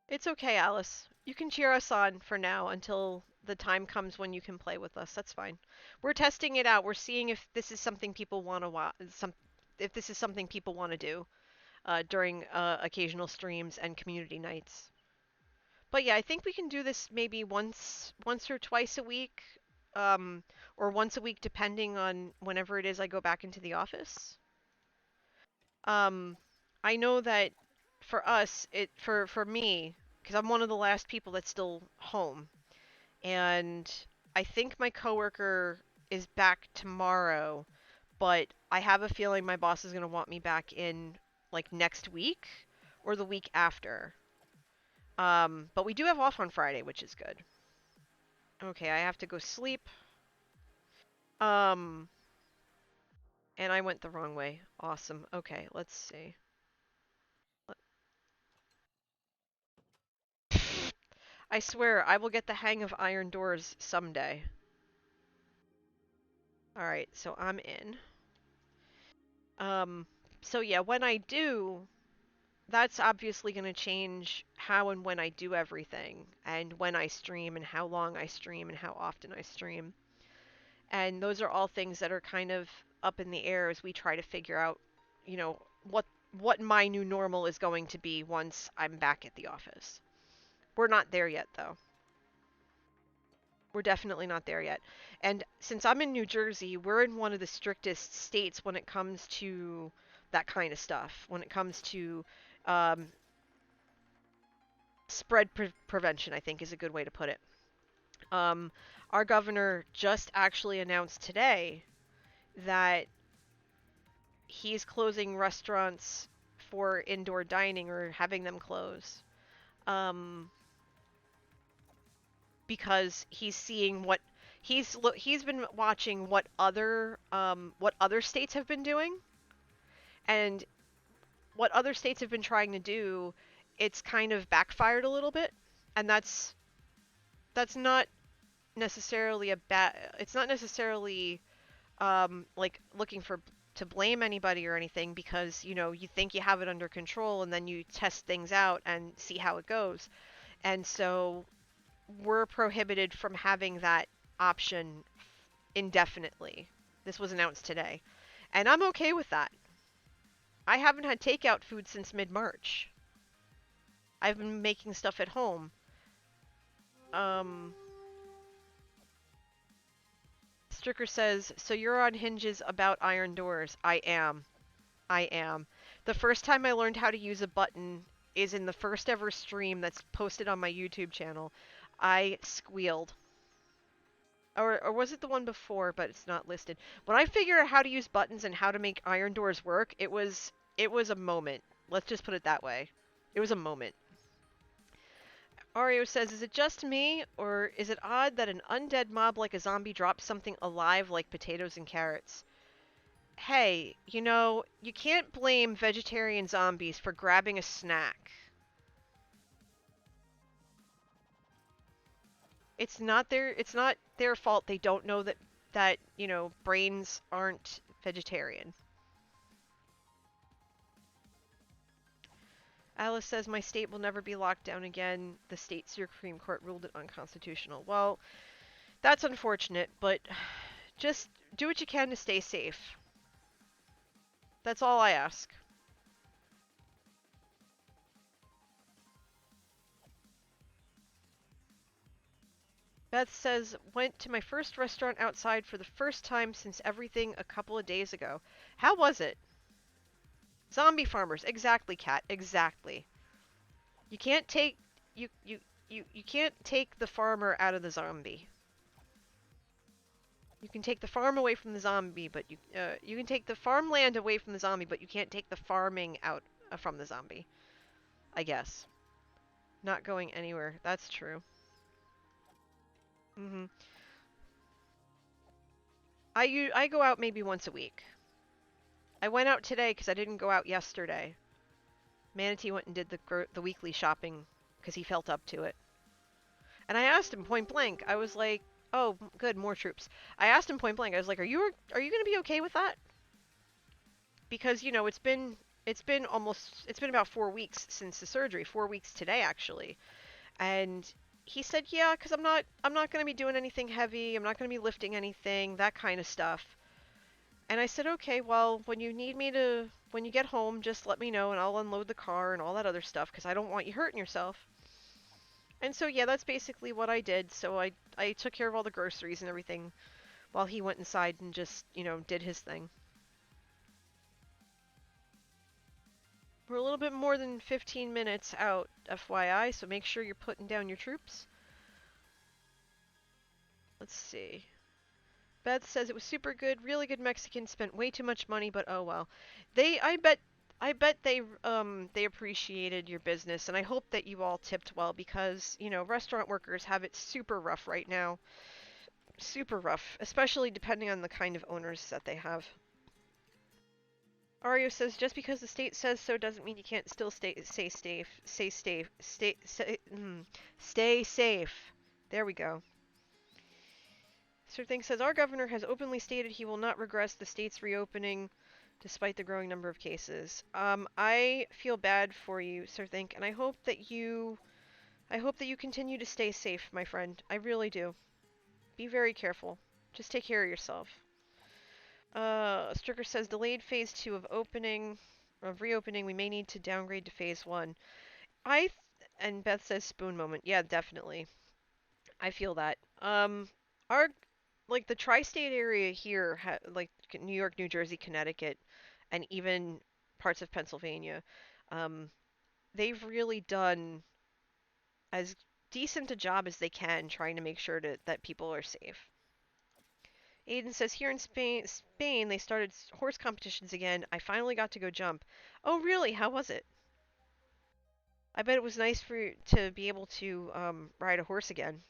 It's okay, Alice. You can cheer us on for now until the time comes when you can play with us. That's fine. We're testing it out. We're seeing if this is something people want to watch, if this is something people want to do during occasional streams and community nights. But yeah, I think we can do this maybe once or twice a week, um, or once a week depending on whenever it is I go back into the office. Um, I know that for us, for me, because I'm one of the last people that's still home, and I think my coworker is back tomorrow, but I have a feeling my boss is gonna want me back in like next week or the week after. But we do have off on Friday, which is good. Okay, I have to go sleep. Um, and I went the wrong way. Awesome. Okay, let's see. I swear, I will get the hang of iron doors someday. Alright, so I'm in. Um, so yeah, when I do, that's obviously going to change how and when I do everything, and when I stream, and how long I stream, and how often I stream. And those are all things that are kind of up in the air as we try to figure out, you know, what my new normal is going to be once I'm back at the office. We're not there yet, though. We're definitely not there yet. And since I'm in New Jersey, we're in one of the strictest states when it comes to that kind of stuff. When it comes to um, spread prevention, I think is a good way to put it. Um, our governor just actually announced today that he's closing restaurants for indoor dining or having them close. Um, because he's seeing he's been watching what other states have been doing, and what other states have been trying to do. It's kind of backfired a little bit, and that's not necessarily a bad. It's not necessarily like looking for to blame anybody or anything because you think you have it under control and then you test things out and see how it goes. And so we're prohibited from having that option indefinitely. This was announced today. And I'm okay with that. I haven't had takeout food since mid-March. I've been making stuff at home. Um, Stricker says, so you're on hinges about iron doors. I am. I am. The first time I learned how to use a button is in the first ever stream that's posted on my YouTube channel. I squealed. Or was it the one before, but it's not listed. When I figured out how to use buttons and how to make iron doors work, it was a moment. Let's just put it that way. It was a moment. Ario says, is it just me, or is it odd that an undead mob like a zombie drops something alive like potatoes and carrots? Hey, you can't blame vegetarian zombies for grabbing a snack. It's not their fault they don't know that brains aren't vegetarian. Alice says my state will never be locked down again. The state Supreme Court ruled it unconstitutional. Well, that's unfortunate, but just do what you can to stay safe. That's all I ask. Beth says, went to my first restaurant outside for the first time since everything a couple of days ago. How was it? Zombie farmers. Exactly, Kat. Exactly. You can't take you can't take the farmer out of the zombie. You can take the farm away from the zombie, but you can take the farmland away from the zombie, but you can't take the farming out from the zombie. I guess. Not going anywhere. That's true. Mhm. I go out maybe once a week. I went out today because I didn't go out yesterday. Manatee went and did the weekly shopping because he felt up to it. And I asked him point blank. I was like, "Oh, good, more troops." I asked him point blank. I was like, "Are you going to be okay with that?" Because it's been about 4 weeks since the surgery. 4 weeks today, actually. And he said, "Yeah, because I'm not going to be doing anything heavy. I'm not going to be lifting anything, that kind of stuff." And I said, "Okay, well, when you get home, just let me know and I'll unload the car and all that other stuff because I don't want you hurting yourself." And so, yeah, that's basically what I did. So I took care of all the groceries and everything while he went inside and just, did his thing. We're a little bit more than 15 minutes out, FYI, so make sure you're putting down your troops. Let's see. Beth says it was super good, really good Mexican, spent way too much money, but oh well. I bet they appreciated your business, and I hope that you all tipped well because, restaurant workers have it super rough right now. Super rough, especially depending on the kind of owners that they have. Ario says just because the state says so doesn't mean you can't still stay safe. Stay safe. There we go. Sir Thing says our governor has openly stated he will not regress the state's reopening despite the growing number of cases. I feel bad for you, Sir Think, and I hope that you continue to stay safe, my friend. I really do. Be very careful. Just take care of yourself. Stricker says delayed phase 2 of reopening. We may need to downgrade to phase 1. And Beth says spoon moment. Yeah, definitely. I feel that. Our like the tri-state area here, like New York, New Jersey, Connecticut, and even parts of Pennsylvania, um, they've really done as decent a job as they can trying to make sure that people are safe. Aiden says here in Spain they started horse competitions again. I finally got to go jump. Oh, really? How was it? I bet it was nice for you to be able to ride a horse again.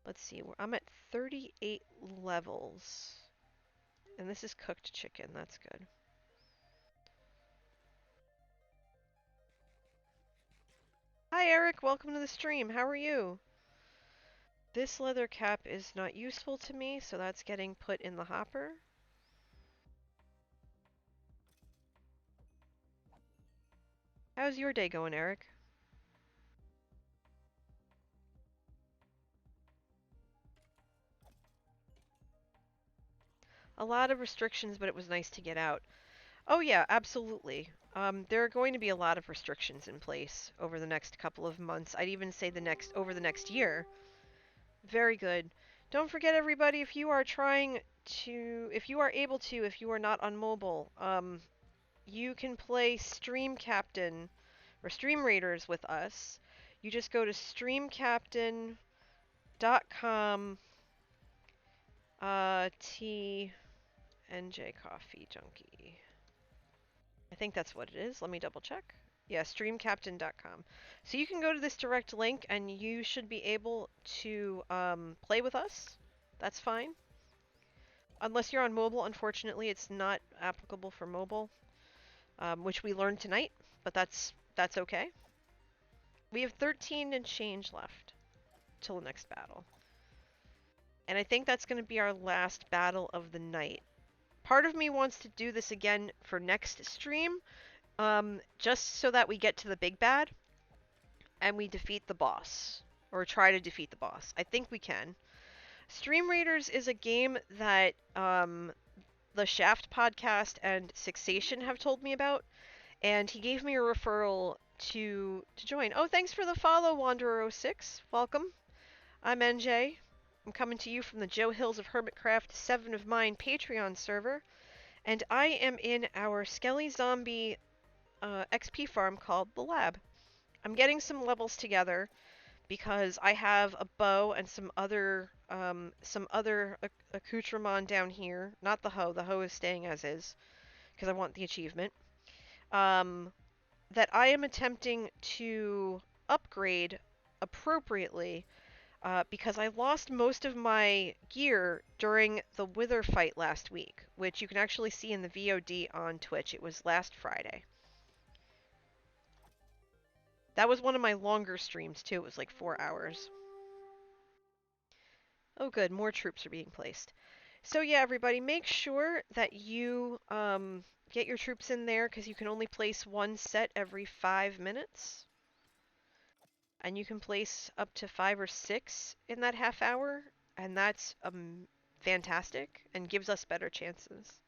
Let's see. I'm at 38 levels. And this is cooked chicken. That's good. Hi, Eric. Welcome to the stream. How are you? This leather cap is not useful to me, so that's getting put in the hopper. How's your day going, Eric? A lot of restrictions, but it was nice to get out. Oh yeah, absolutely. There are going to be a lot of restrictions in place over the next couple of months. I'd even say over the next year. Very good. Don't forget, everybody, if you are if you are able to, if you are not on mobile, you can play Stream Captain or Stream Raiders with us. You just go to streamcaptain.com, TNJ Coffee Junkie. I think that's what it is. Let me double check. Yeah, streamcaptain.com. So you can go to this direct link and you should be able to play with us. That's fine. Unless you're on mobile, unfortunately, it's not applicable for mobile, which we learned tonight, but that's okay. We have 13 and change left till the next battle. And I think that's going to be our last battle of the night. Part of me wants to do this again for next stream, just so that we get to the big bad and we defeat the boss, or try to defeat the boss. I think we can. Stream Raiders is a game that the Shaft podcast and Sixation have told me about, and he gave me a referral to join. Oh, thanks for the follow, Wanderer06. Welcome. I'm NJ. I'm coming to you from the Joe Hills of Hermitcraft 7 of Mine Patreon server, and I am in our Skelly Zombie XP farm called The Lab. I'm getting some levels together because I have a bow and some other accoutrement down here. Not the hoe. The hoe is staying as is because I want the achievement. That I am attempting to upgrade appropriately because I lost most of my gear during the Wither fight last week, which you can actually see in the VOD on Twitch. It was last Friday. That was one of my longer streams, too. It was like 4 hours. Oh, good. More troops are being placed. So, yeah, everybody, make sure that you get your troops in there because you can only place one set every 5 minutes. And you can place up to 5 or 6 in that half hour. And that's fantastic and gives us better chances.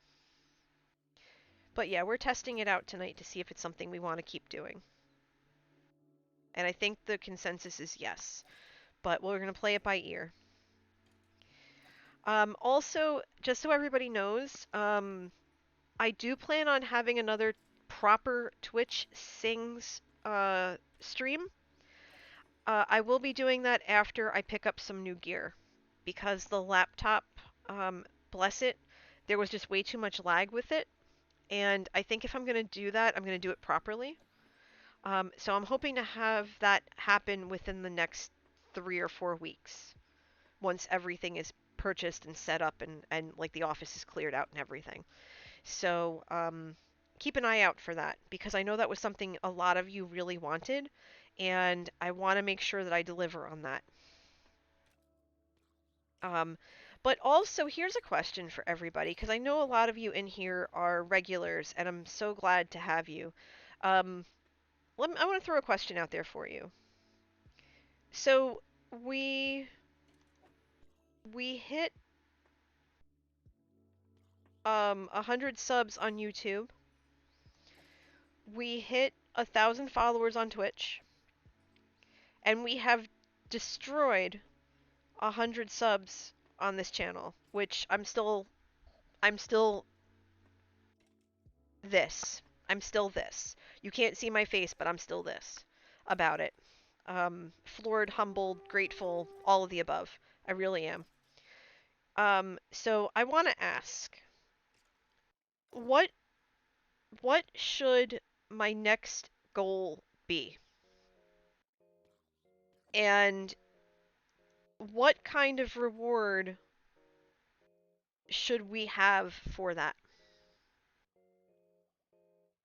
But, yeah, we're testing it out tonight to see if it's something we want to keep doing. And I think the consensus is yes. But we're going to play it by ear. Also, just so everybody knows, I do plan on having another proper Twitch Sings stream. I will be doing that after I pick up some new gear, because the laptop, bless it, there was just way too much lag with it, and I think if I'm going to do that, I'm going to do it properly. So I'm hoping to have that happen within the next 3 or 4 weeks, once everything is purchased and set up and like the office is cleared out and everything. So keep an eye out for that because I know that was something a lot of you really wanted, and I want to make sure that I deliver on that. But also, here's a question for everybody because I know a lot of you in here are regulars, and I'm so glad to have you. I want to throw a question out there for you. So we hit 100 subs on YouTube. We hit 1,000 followers on Twitch, and we have destroyed 100 subs on this channel, which I'm still this. I'm still this. You can't see my face, but I'm still this about it. Floored, humbled, grateful, all of the above. I really am. So I want to ask, what should my next goal be? And what kind of reward should we have for that?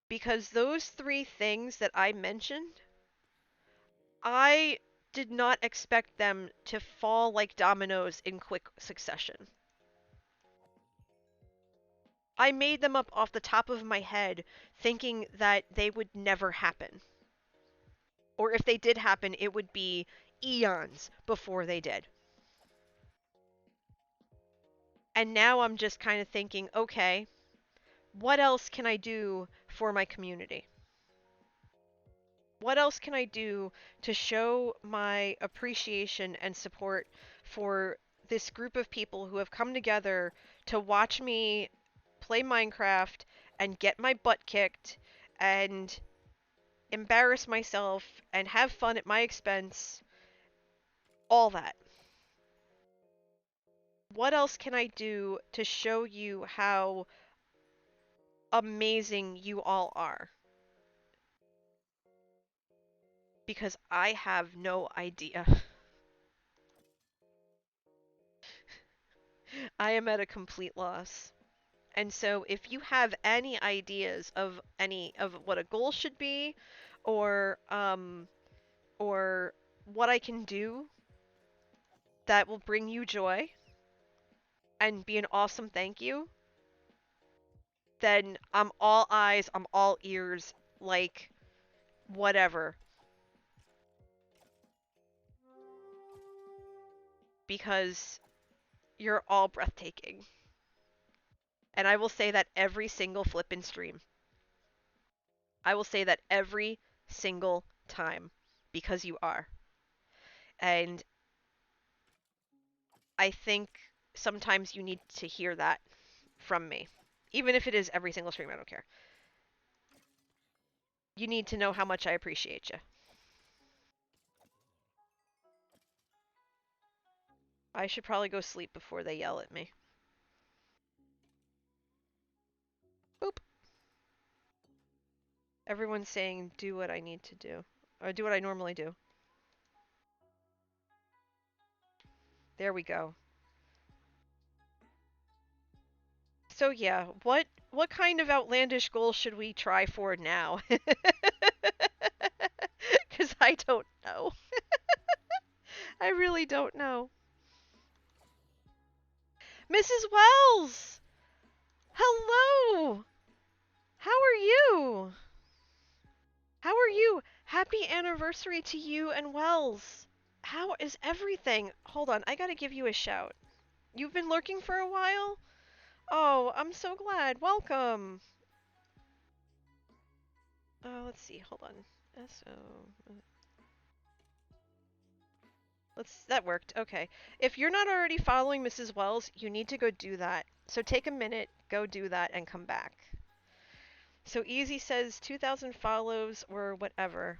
Because those 3 things that I mentioned, I did not expect them to fall like dominoes in quick succession. I made them up off the top of my head, thinking that they would never happen. Or if they did happen, it would be eons before they did. And now I'm just kind of thinking, okay, what else can I do for my community? What else can I do to show my appreciation and support for this group of people who have come together to watch me play Minecraft and get my butt kicked and embarrass myself and have fun at my expense? All that. What else can I do to show you how amazing you all are? Because I have no idea. I am at a complete loss. And so if you have any ideas of any of what a goal should be or what I can do that will bring you joy and be an awesome thank you, then I'm all eyes, I'm all ears, like whatever. Because you're all breathtaking. And I will say that every single flippin' stream. I will say that every single time because you are. And I think sometimes you need to hear that from me. Even if it is every single stream, I don't care. You need to know how much I appreciate you. I should probably go sleep before they yell at me. Boop. Everyone's saying do what I need to do. Or do what I normally do. There we go. So yeah, what kind of outlandish goals should we try for now? Because I don't know. I really don't know. Mrs. Wells! Hello! How are you? How are you? Happy anniversary to you and Wells. How is everything? Hold on, I gotta give you a shout. You've been lurking for a while? Oh, I'm so glad. Welcome. Let's see. Hold on. So, that worked. Okay. If you're not already following Mrs. Wells, you need to go do that. So take a minute, go do that, and come back. So Easy says 2,000 follows or whatever.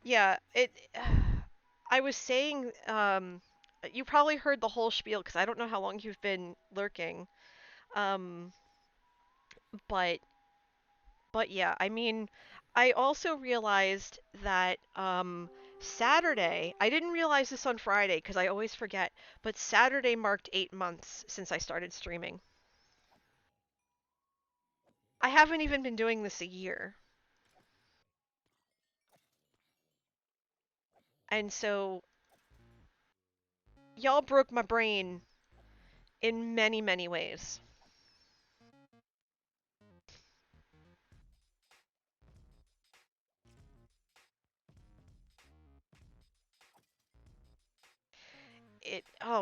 Yeah, I was saying, you probably heard the whole spiel because I don't know how long you've been lurking. Um, but yeah, I mean, I also realized that Saturday, I didn't realize this on Friday because I always forget, but Saturday marked 8 months since I started streaming. I haven't even been doing this a year. And so y'all broke my brain in many, many ways.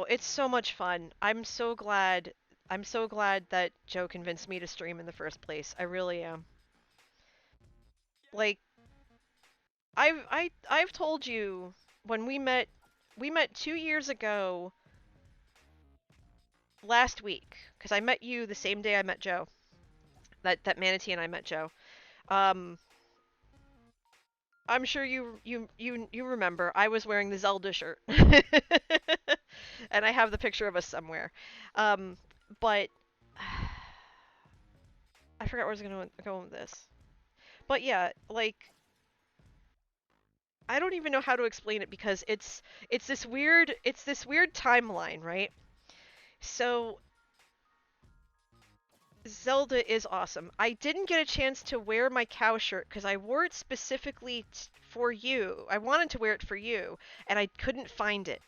It's so much fun. I'm so glad that Joe convinced me to stream in the first place. I really am. Like I've told you when we met 2 years ago last week because I met you the same day I met Joe. That Manatee and I met Joe. Um I'm sure you remember. I was wearing the Zelda shirt. And I have the picture of us somewhere. But I forgot where I was going to go with this. But yeah, like I don't even know how to explain it because it's this weird timeline, right? So Zelda is awesome. I didn't get a chance to wear my cow shirt because I wore it specifically for you. I wanted to wear it for you, and I couldn't find it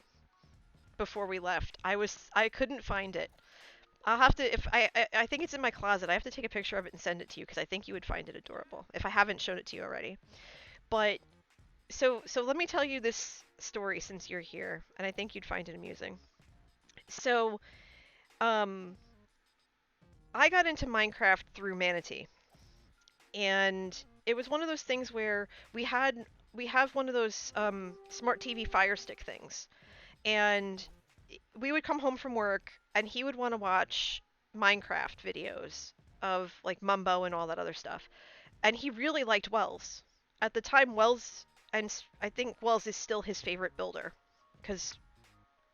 before we left. I couldn't find it. I'll have to if I think it's in my closet. I have to take a picture of it and send it to you because I think you would find it adorable if I haven't shown it to you already. But so let me tell you this story since you're here, and I think you'd find it amusing. So um I got into Minecraft through Manatee, and it was one of those things where we have one of those smart TV Fire Stick things, and we would come home from work, and he would want to watch Minecraft videos of like Mumbo and all that other stuff, and he really liked Wells. At the time, Wells and I think Wells is still his favorite builder, because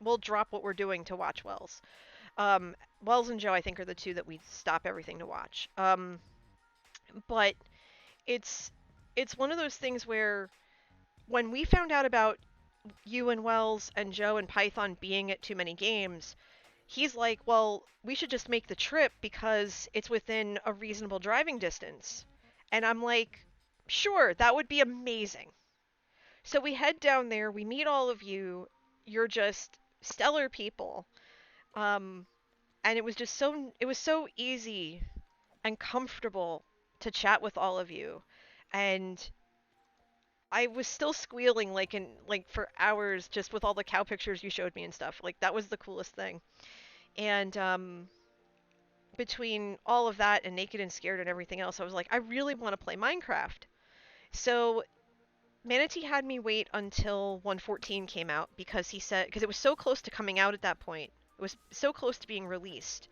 we'll drop what we're doing to watch Wells. Um, Wells and Joe, I think, are the two that we stop everything to watch. But it's it's one of those things where when we found out about you and Wells and Joe and Python being at Too Many Games, he's like, well, we should just make the trip because it's within a reasonable driving distance. And I'm like, sure, that would be amazing. So we head down there, we meet all of you. You're just stellar people. Um, and it was so easy and comfortable to chat with all of you. And I was still squealing like for hours just with all the cow pictures you showed me and stuff. Like that was the coolest thing. And between all of that and Naked and Scared and everything else, I was like, I really want to play Minecraft. So Manatee had me wait until 114 came out because he said because it was so close to coming out at that point. It was so close to being released.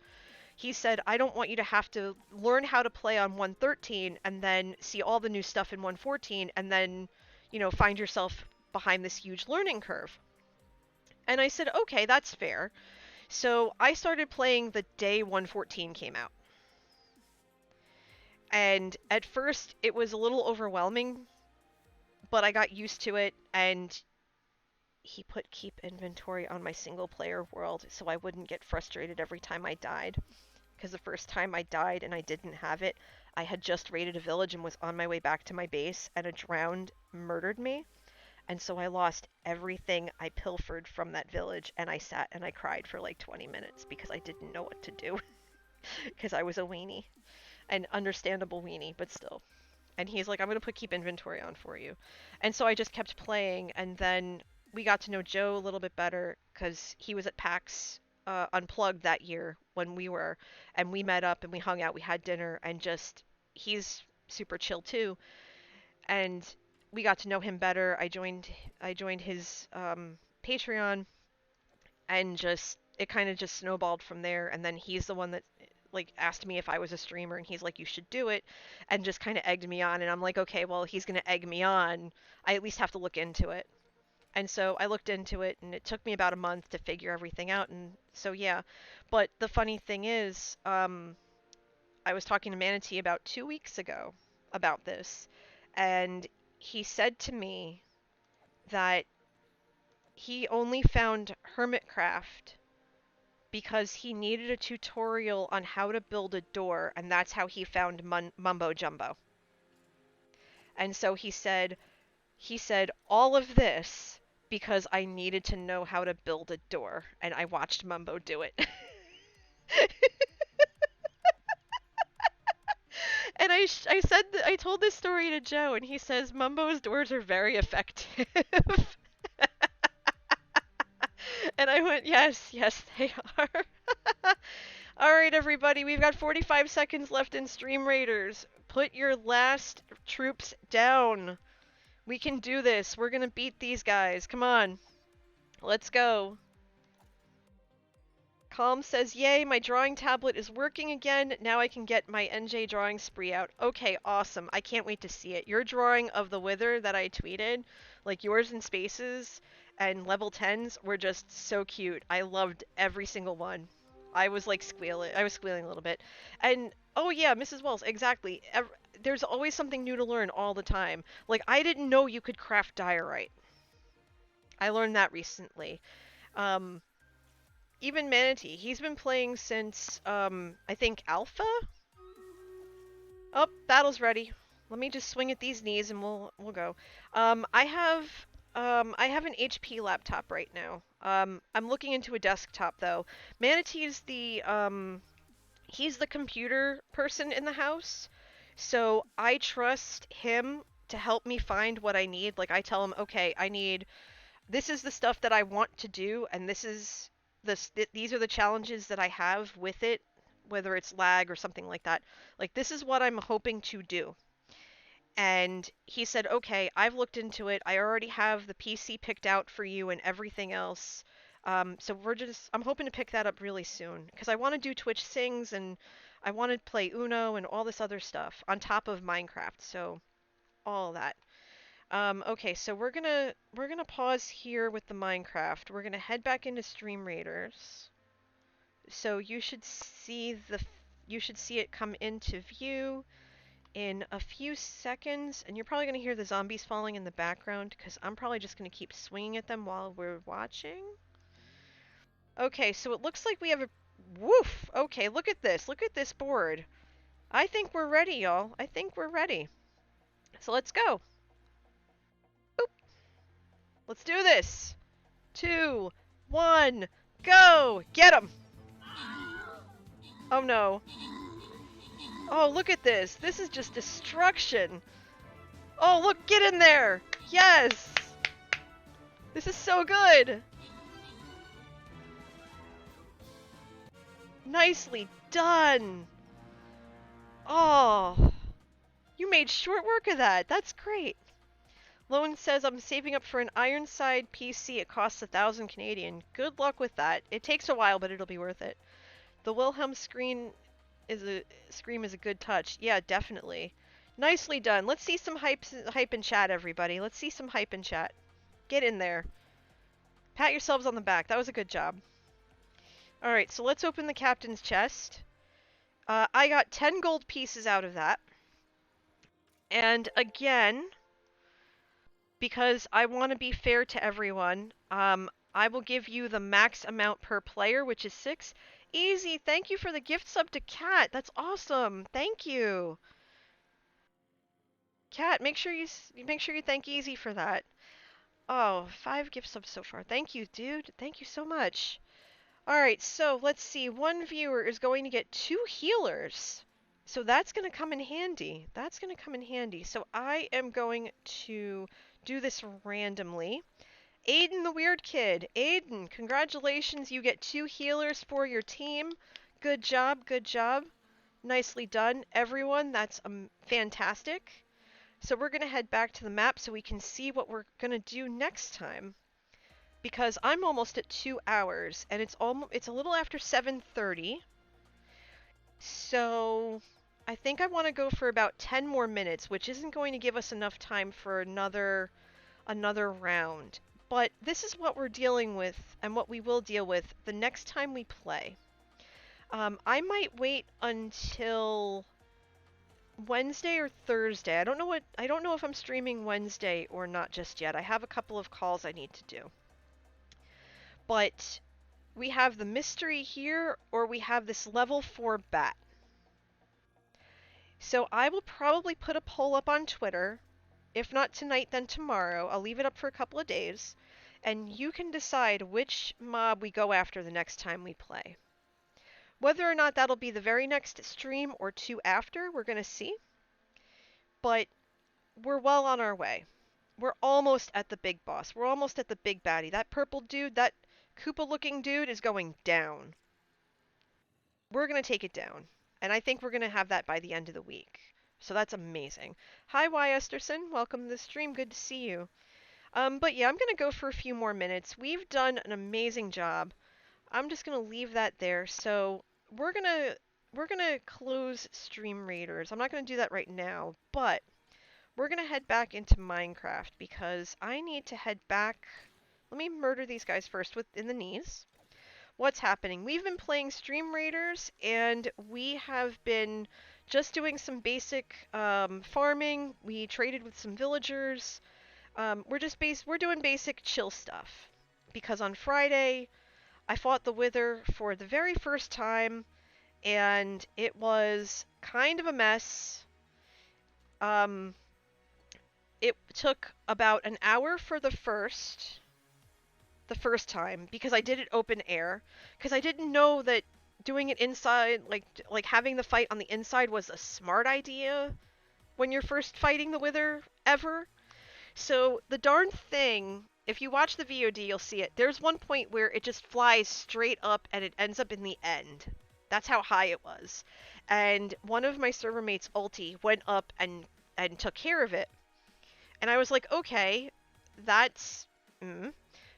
He said, I don't want you to have to learn how to play on 113 and then see all the new stuff in 114 and then, find yourself behind this huge learning curve. And I said, okay, that's fair. So I started playing the day 114 came out. And at first, it was a little overwhelming, but I got used to it. And he put keep inventory on my single player world so I wouldn't get frustrated every time I died. Because the first time I died and I didn't have it, I had just raided a village and was on my way back to my base, and a drowned murdered me. And so I lost everything I pilfered from that village, and I sat and I cried for like 20 minutes because I didn't know what to do. Because I was a weenie. An understandable weenie, but still. And he's like, I'm going to put keep inventory on for you. And so I just kept playing, and then we got to know Joe a little bit better because he was at PAX Unplugged that year when we were, and we met up and we hung out, we had dinner, and just, he's super chill too. And we got to know him better. I joined his Patreon, and just it kind of just snowballed from there. And then he's the one that like asked me if I was a streamer, and he's like, you should do it, and just kind of egged me on. And I'm like, okay, well, he's gonna egg me on, I at least have to look into it. And so I looked into it, and it took me about a month to figure everything out. And so yeah, but the funny thing is, I was talking to Manatee about 2 weeks ago about this, and he said to me that he only found Hermitcraft because he needed a tutorial on how to build a door, and that's how he found Mumbo Jumbo. And so he said all of this because I needed to know how to build a door, and I watched Mumbo do it. And I told this story to Joe, and he says Mumbo's doors are very effective. And I went, yes, yes, they are. All right, everybody, we've got 45 seconds left in Stream Raiders. Put your last troops down. We can do this. We're gonna beat these guys. Come on. Let's go. Calm says, yay, my drawing tablet is working again. Now I can get my NJ drawing spree out. Okay, awesome. I can't wait to see it. Your drawing of the Wither that I tweeted, like yours in spaces and level 10s, were just so cute. I loved every single one. I was like squealing. I was squealing a little bit. And oh yeah, Mrs. Wells, exactly. There's always something new to learn all the time. Like I didn't know you could craft diorite. I learned that recently. Um, Even Manatee, he's been playing since I think Alpha. Oh, battle's ready. Let me just swing at these knees and we'll go. I have an HP laptop right now. I'm looking into a desktop though. Manatee's he's the computer person in the house. So I trust him to help me find what I need. Like I tell him, "Okay, this is the stuff that I want to do and these are the challenges that I have with it, whether it's lag or something like that. Like this is what I'm hoping to do." And he said, "Okay, I've looked into it. I already have the PC picked out for you and everything else. So I'm hoping to pick that up really soon because I want to do Twitch Sings and I want to play Uno and all this other stuff on top of Minecraft. So all that. Okay, so we're gonna pause here with the Minecraft. We're gonna head back into Stream Raiders. So you should see it come into view in a few seconds, and you're probably going to hear the zombies falling in the background because I'm probably just going to keep swinging at them while we're watching. Okay, so it looks like we have a... Woof! Okay, look at this. Look at this board. I think we're ready, y'all. I think we're ready. So let's go. Boop. Let's do this. 2, 1, go! Get him! Oh no. Oh, look at this. This is just destruction. Oh, look, get in there! Yes! This is so good! Nicely done! Oh, you made short work of that. That's great. Lone says, I'm saving up for an Ironside PC. It costs 1,000 Canadian. Good luck with that. It takes a while, but it'll be worth it. The Wilhelm scream is a good touch. Yeah, definitely. Nicely done. Let's see some hype in chat, everybody. Let's see some hype in chat. Get in there. Pat yourselves on the back. That was a good job. Alright, so let's open the captain's chest. I got 10 gold pieces out of that. And again, because I want to be fair to everyone, I will give you the max amount per player, which is 6. Easy, thank you for the gift sub to Kat. That's awesome. Thank you. Kat, make sure you thank Easy for that. Oh, 5 gift subs so far. Thank you, dude. Thank you so much. Alright, so let's see. One viewer is going to get 2 healers. So that's going to come in handy. That's going to come in handy. So I am going to do this randomly. Aiden the Weird Kid. Aiden, congratulations. You get 2 healers for your team. Good job, good job. Nicely done, everyone. That's fantastic. So we're going to head back to the map so we can see what we're going to do next time. Because I'm almost at 2 hours, and it's a little after 7:30. So I think I want to go for about 10 more minutes, which isn't going to give us enough time for another round. But this is what we're dealing with, and what we will deal with the next time we play. I might wait until Wednesday or Thursday. I don't know if I'm streaming Wednesday or not just yet. I have a couple of calls I need to do. But we have the mystery here, or we have this level 4 bat. So I will probably put a poll up on Twitter. If not tonight, then tomorrow. I'll leave it up for a couple of days. And you can decide which mob we go after the next time we play. Whether or not that'll be the very next stream or 2 after, we're going to see. But we're well on our way. We're almost at the big boss. We're almost at the big baddie. That purple dude, that Koopa-looking dude is going down. We're going to take it down. And I think we're going to have that by the end of the week. So that's amazing. Hi, Y. Esterson. Welcome to the stream. Good to see you. But yeah, I'm going to go for a few more minutes. We've done an amazing job. I'm just going to leave that there. So we're going to close Stream Raiders. I'm not going to do that right now, but we're going to head back into Minecraft because I need to head back. Let me murder these guys first in the knees. What's happening? We've been playing Stream Raiders, and we have been just doing some basic farming. We traded with some villagers. We're doing basic chill stuff. Because on Friday, I fought the Wither for the very first time, and it was kind of a mess. Um, it took about an hour for the first time because I did it open air because I didn't know that doing it inside, like having the fight on the inside, was a smart idea when you're first fighting the Wither ever. So the darn thing, if you watch the VOD, you'll see it. There's one point where it just flies straight up and it ends up in the end. That's how high it was. And one of my server mates, ulti, went up and took care of it. And I was like, okay, that's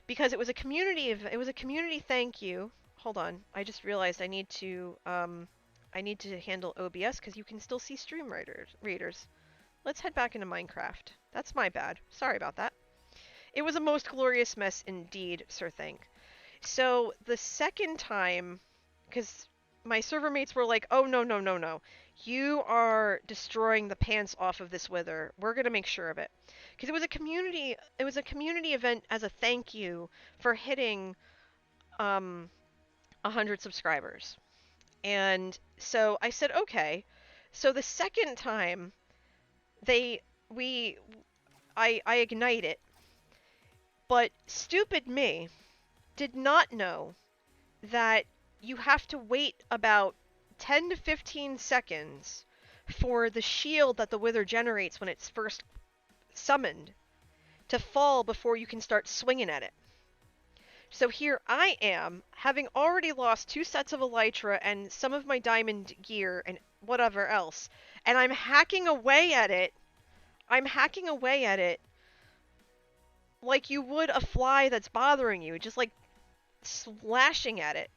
because it was a community thank you. Hold on, I just realized I need to handle OBS because you can still see stream readers. Let's head back into Minecraft. That's my bad. Sorry about that. It was a most glorious mess indeed, Sir Think. So the second time, because my server mates were like, "Oh no, no, no, no! You are destroying the pants off of this Wither. We're gonna make sure of it." Because it was a community event as a thank you for hitting 100 subscribers. And so I said, "Okay." So the second time they we I ignite it, but stupid me did not know that you have to wait about 10 to 15 seconds for the shield that the Wither generates when it's first summoned to fall before you can start swinging at it. So here I am, having already lost 2 sets of elytra and some of my diamond gear and whatever else, and I'm hacking away at it. I'm hacking away at it like you would a fly that's bothering you, just like slashing at it.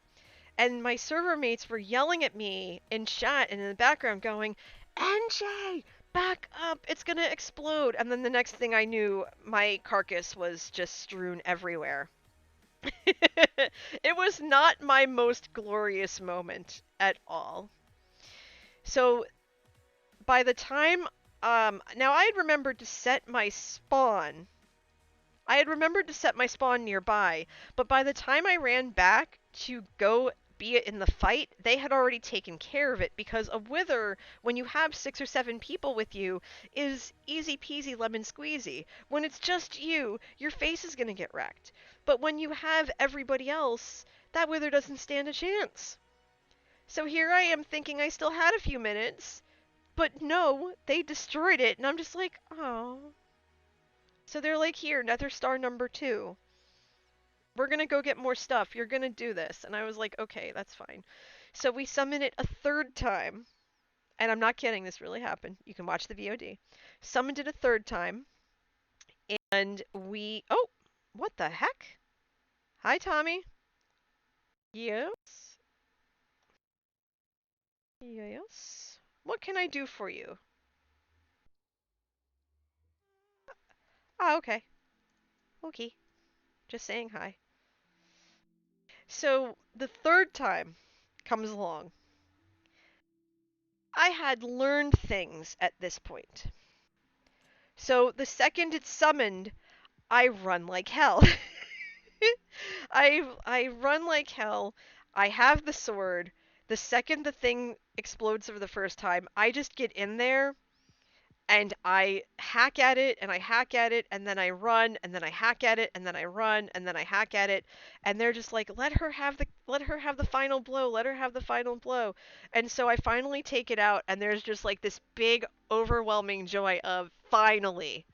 And my server mates were yelling at me in chat and in the background going, "NJ, back up, it's gonna explode." And then the next thing I knew, my carcass was just strewn everywhere. It was not my most glorious moment at all. So by the time, now I had remembered to set my spawn. I had remembered to set my spawn nearby, but by the time I ran back to go be it in the fight, they had already taken care of it because a Wither, when you have 6 or 7 people with you, is easy peasy lemon squeezy. When it's just you, your face is going to get wrecked. But when you have everybody else, that Wither doesn't stand a chance. So here I am thinking I still had a few minutes, but no, they destroyed it, and I'm just like, oh. So they're like, "Here, Nether Star number 2. We're gonna go get more stuff. You're gonna do this." And I was like, "Okay, that's fine." So we summon it a third time. And I'm not kidding, this really happened. You can watch the VOD. Summoned it a third time. And oh, what the heck? Hi, Tommy. Yes. Yes. What can I do for you? Ah, okay. Okay. Just saying hi. So the third time comes along. I had learned things at this point. So the second it's summoned, I run like hell. I run like hell. I have the sword. The second the thing explodes for the first time, I just get in there and I hack at it and I hack at it and then I run and then I hack at it and then I run and then I hack at it, and they're just like, let her have the final blow, let her have the final blow. And so I finally take it out and there's just like this big overwhelming joy of finally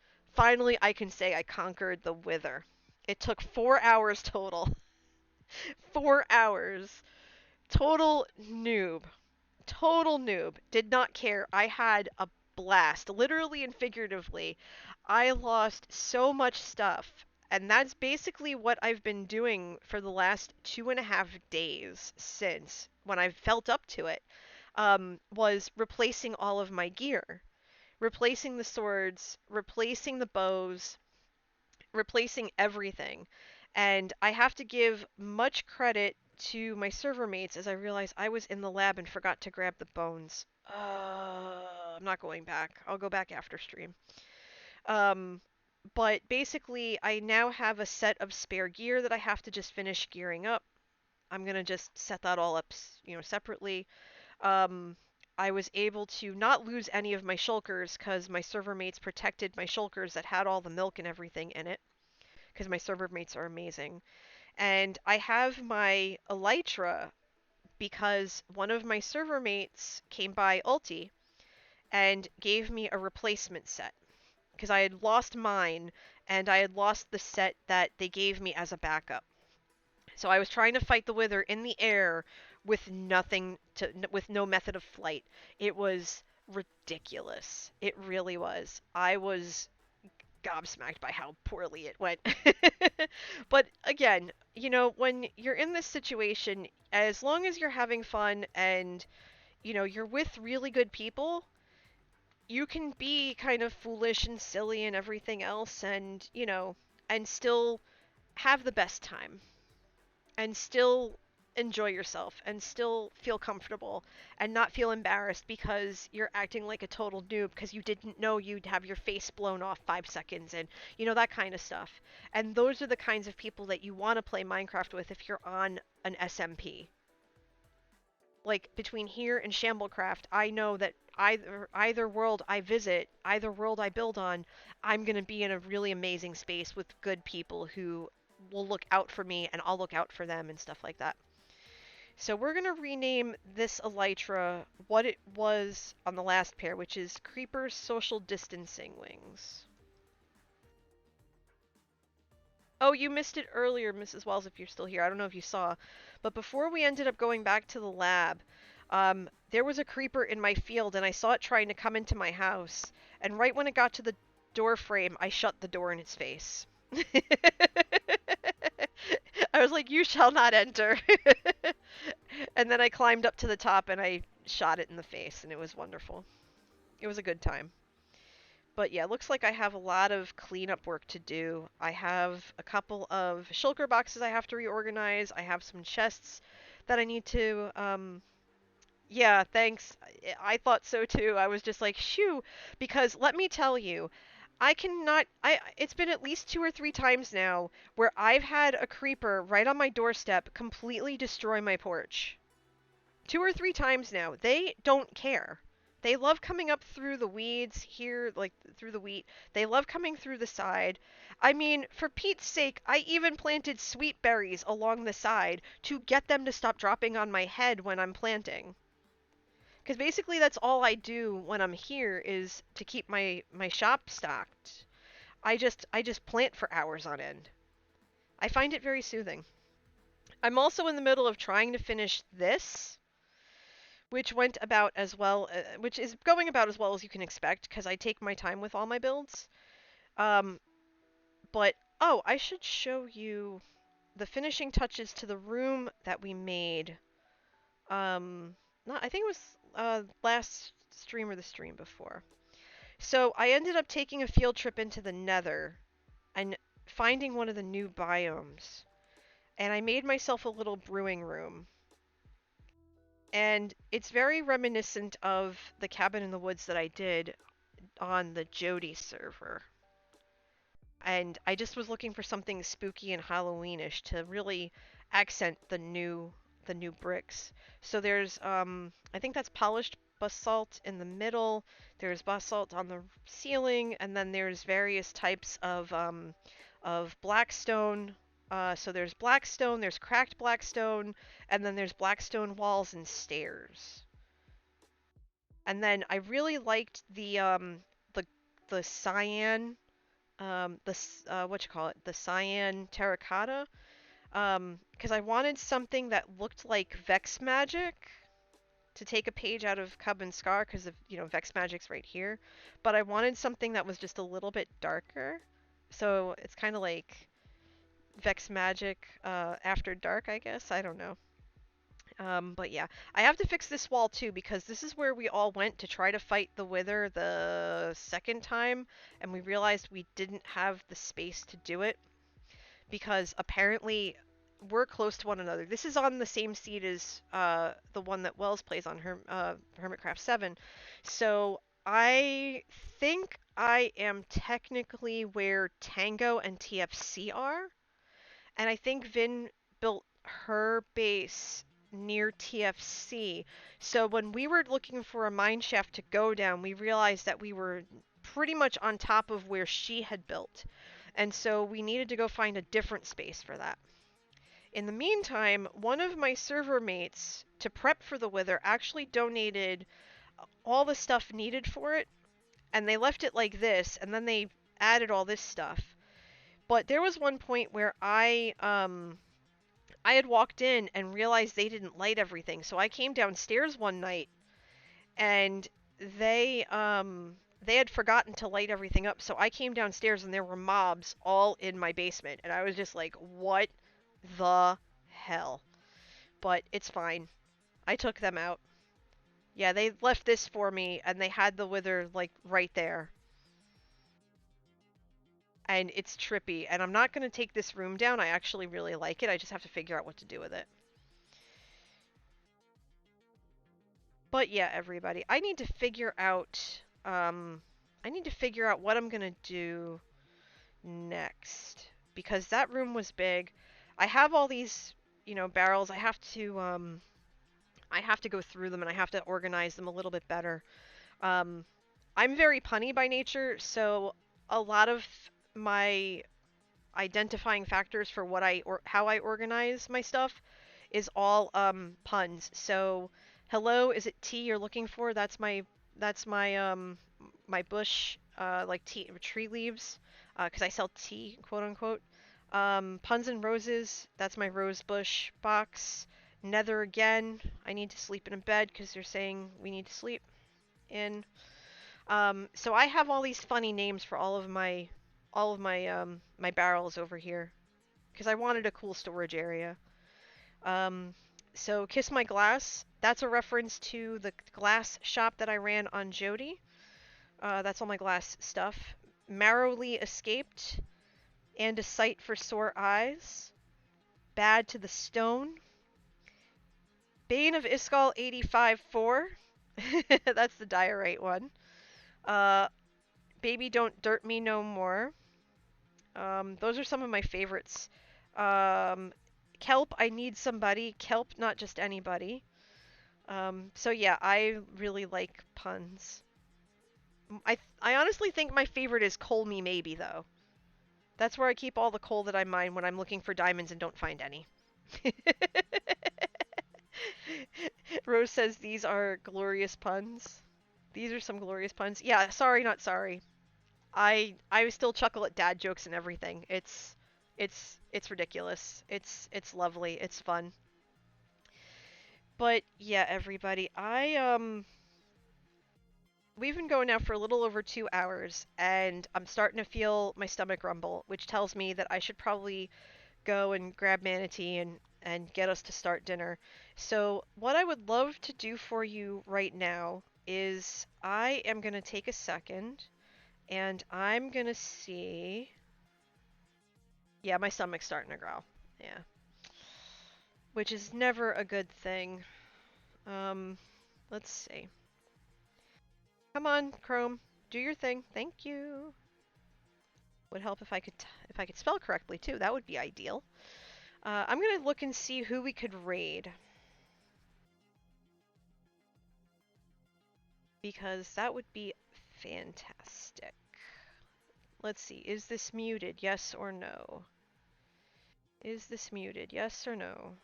I can say I conquered the Wither. It took 4 hours total. 4 hours. Total noob. Total noob. Did not care. I had a blast, literally and figuratively. I lost so much stuff, and that's basically what I've been doing for the last 2.5 days since when I felt up to it. Was replacing all of my gear, replacing the swords, replacing the bows, replacing everything. And I have to give much credit to my server mates as I realized I was in the lab and forgot to grab the bones. I'm not going back. I'll go back after stream. Um, but basically, I now have a set of spare gear that I have to just finish gearing up. I'm gonna just set that all up, separately. Um, I was able to not lose any of my shulkers because my server mates protected my shulkers that had all the milk and everything in it, because my server mates are amazing. And I have my elytra because one of my server mates came by Ulti and gave me a replacement set because I had lost mine and I had lost the set that they gave me as a backup. So I was trying to fight the Wither in the air with with no method of flight. It was ridiculous. It really was. I was gobsmacked by how poorly it went. But again, when you're in this situation, as long as you're having fun and, you're with really good people, you can be kind of foolish and silly and everything else and, and still have the best time and still enjoy yourself and still feel comfortable and not feel embarrassed because you're acting like a total noob because you didn't know you'd have your face blown off 5 seconds and that kind of stuff. And those are the kinds of people that you want to play Minecraft with if you're on an SMP. Like between here and Shamblecraft, I know that either world I visit, either world I build on, I'm going to be in a really amazing space with good people who will look out for me and I'll look out for them and stuff like that. So we're going to rename this elytra what it was on the last pair, which is Creeper's Social Distancing Wings. Oh, you missed it earlier, Mrs. Wells, if you're still here. I don't know if you saw. But before we ended up going back to the lab, there was a creeper in my field, and I saw it trying to come into my house. And right when it got to the door frame, I shut the door in its face. I was like, you shall not enter. And then I climbed up to the top and I shot it in the face, and it was wonderful. It was a good time. But yeah, looks like I have a lot of cleanup work to do. I have a couple of shulker boxes I have to reorganize. I have some chests that I need to, yeah, thanks. I thought so too. I was just like, shoo, because let me tell you, it's been at least 2 or 3 times now where I've had a creeper right on my doorstep completely destroy my porch. 2 or 3 times now. They don't care. They love coming up through the weeds here, like through the wheat. They love coming through the side. I mean, for Pete's sake, I even planted sweet berries along the side to get them to stop dropping on my head when I'm planting. Because basically that's all I do when I'm here is to keep my shop stocked. I just plant for hours on end. I find it very soothing. I'm also in the middle of trying to finish this, which went about as well, which is going about as well as you can expect, because I take my time with all my builds. Um, but, oh, I should show you the finishing touches to the room that we made. I think it was last stream or the stream before. So I ended up taking a field trip into the Nether and finding one of the new biomes. And I made myself a little brewing room. And it's very reminiscent of the cabin in the woods that I did on the Jody server. And I just was looking for something spooky and Halloweenish to really accent the new bricks. So there's I think that's polished basalt in the middle. There's basalt on the ceiling, and then there's various types of blackstone. So there's blackstone, there's cracked blackstone, and then there's blackstone walls and stairs. And then I really liked the cyan what you call it, the cyan terracotta, because I wanted something that looked like Vex magic to take a page out of Cub and Scar, because of Vex magic's right here, but I wanted something that was just a little bit darker, so it's kind of like Vex magic after dark, I guess. I don't know. But yeah, I have to fix this wall too, because this is where we all went to try to fight the Wither the second time, and we realized we didn't have the space to do it, because apparently we're close to one another. This is on the same seed as the one that Wells plays on Hermitcraft 7. So I think I am technically where Tango and TFC are, and I think Vin built her base near TFC. So when we were looking for a mine shaft to go down, we realized that we were pretty much on top of where she had built. And so we needed to go find a different space for that. In the meantime, one of my server mates, to prep for the wither, actually donated all the stuff needed for it, and they left it like this, and then they added all this stuff. But there was one point where I had walked in and realized they didn't light everything. So I came downstairs one night and they had forgotten to light everything up. So I came downstairs and there were mobs all in my basement and I was just like, "What the hell?" But it's fine. I took them out. Yeah, they left this for me and they had the wither like right there. And it's trippy. And I'm not going to take this room down. I actually really like it. I just have to figure out what to do with it. But yeah, everybody, I need to figure out what I'm gonna do next because that room was big. I have all these, barrels. I have to go through them and I have to organize them a little bit better. Um, I'm very punny by nature, so a lot of my identifying factors for what or how I organize my stuff is all puns. So, hello, is it tea you're looking for? That's my my bush like tea tree leaves because I sell tea, quote unquote. Puns and roses, that's my rose bush box. Nether again, I need to sleep in a bed because they're saying we need to sleep in. So I have all these funny names for all of my my barrels over here because I wanted a cool storage area. Um, so Kiss My Glass, that's a reference to the glass shop that I ran on Jody. That's all my glass stuff. Marrowly Escaped and A Sight for Sore Eyes. Bad to the Stone. Bane of Iskall 85-4. That's the diorite one. Uh, Baby Don't Dirt Me No More. Those are some of my favorites. Um, Kelp, I Need Somebody. Kelp, Not Just Anybody. So yeah, I really like puns. I honestly think my favorite is Coal Me Maybe, though. That's where I keep all the coal that I mine when I'm looking for diamonds and don't find any. Rose says these are glorious puns. These are some glorious puns. Yeah, sorry, not sorry. I still chuckle at dad jokes and everything. It's ridiculous. It's lovely. It's fun. But yeah, everybody, we've been going now for a little over 2 hours, and I'm starting to feel my stomach rumble, which tells me that I should probably go and grab Manatee and get us to start dinner. So what I would love to do for you right now is I am gonna take a second and I'm gonna see. Yeah, my stomach's starting to growl. Yeah. Which is never a good thing. Um, let's see. Come on, Chrome. Do your thing. Thank you. Would help if I could spell correctly too. That would be ideal. I'm gonna look and see who we could raid because that would be fantastic. Let's see. Is this muted? Yes or no? Is this muted? Yes or no?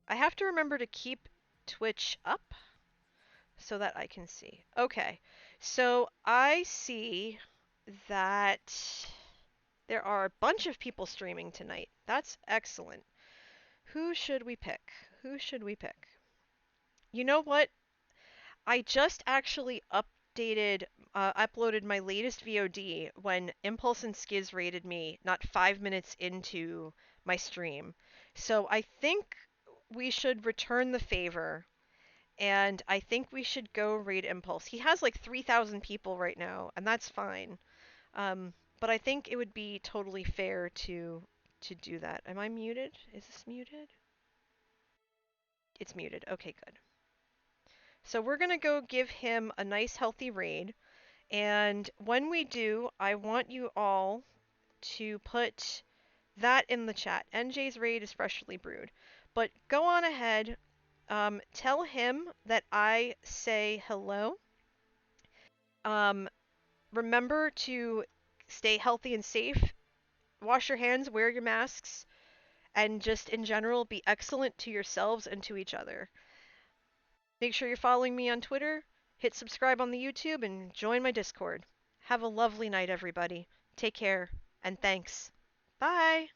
I have to remember to keep Twitch up so that I can see. Okay, so I see that there are a bunch of people streaming tonight. That's excellent. Who should we pick? Who should we pick? You know what? I just actually uploaded my latest VOD when Impulse and Skiz raided me not 5 minutes into my stream. So I think we should return the favor and I think we should go raid Impulse. He has like 3,000 people right now, and that's fine. But I think it would be totally fair to do that. Am I muted? Is this muted? It's muted. Okay, good. So we're gonna go give him a nice healthy raid, and when we do, I want you all to put that in the chat. NJ's raid is freshly brewed. But go on ahead, tell him that I say hello. Um, remember to stay healthy and safe. Wash your hands, wear your masks, and just in general be excellent to yourselves and to each other. Make sure you're following me on Twitter, hit subscribe on the YouTube, and join my Discord. Have a lovely night, everybody. Take care, and thanks. Bye!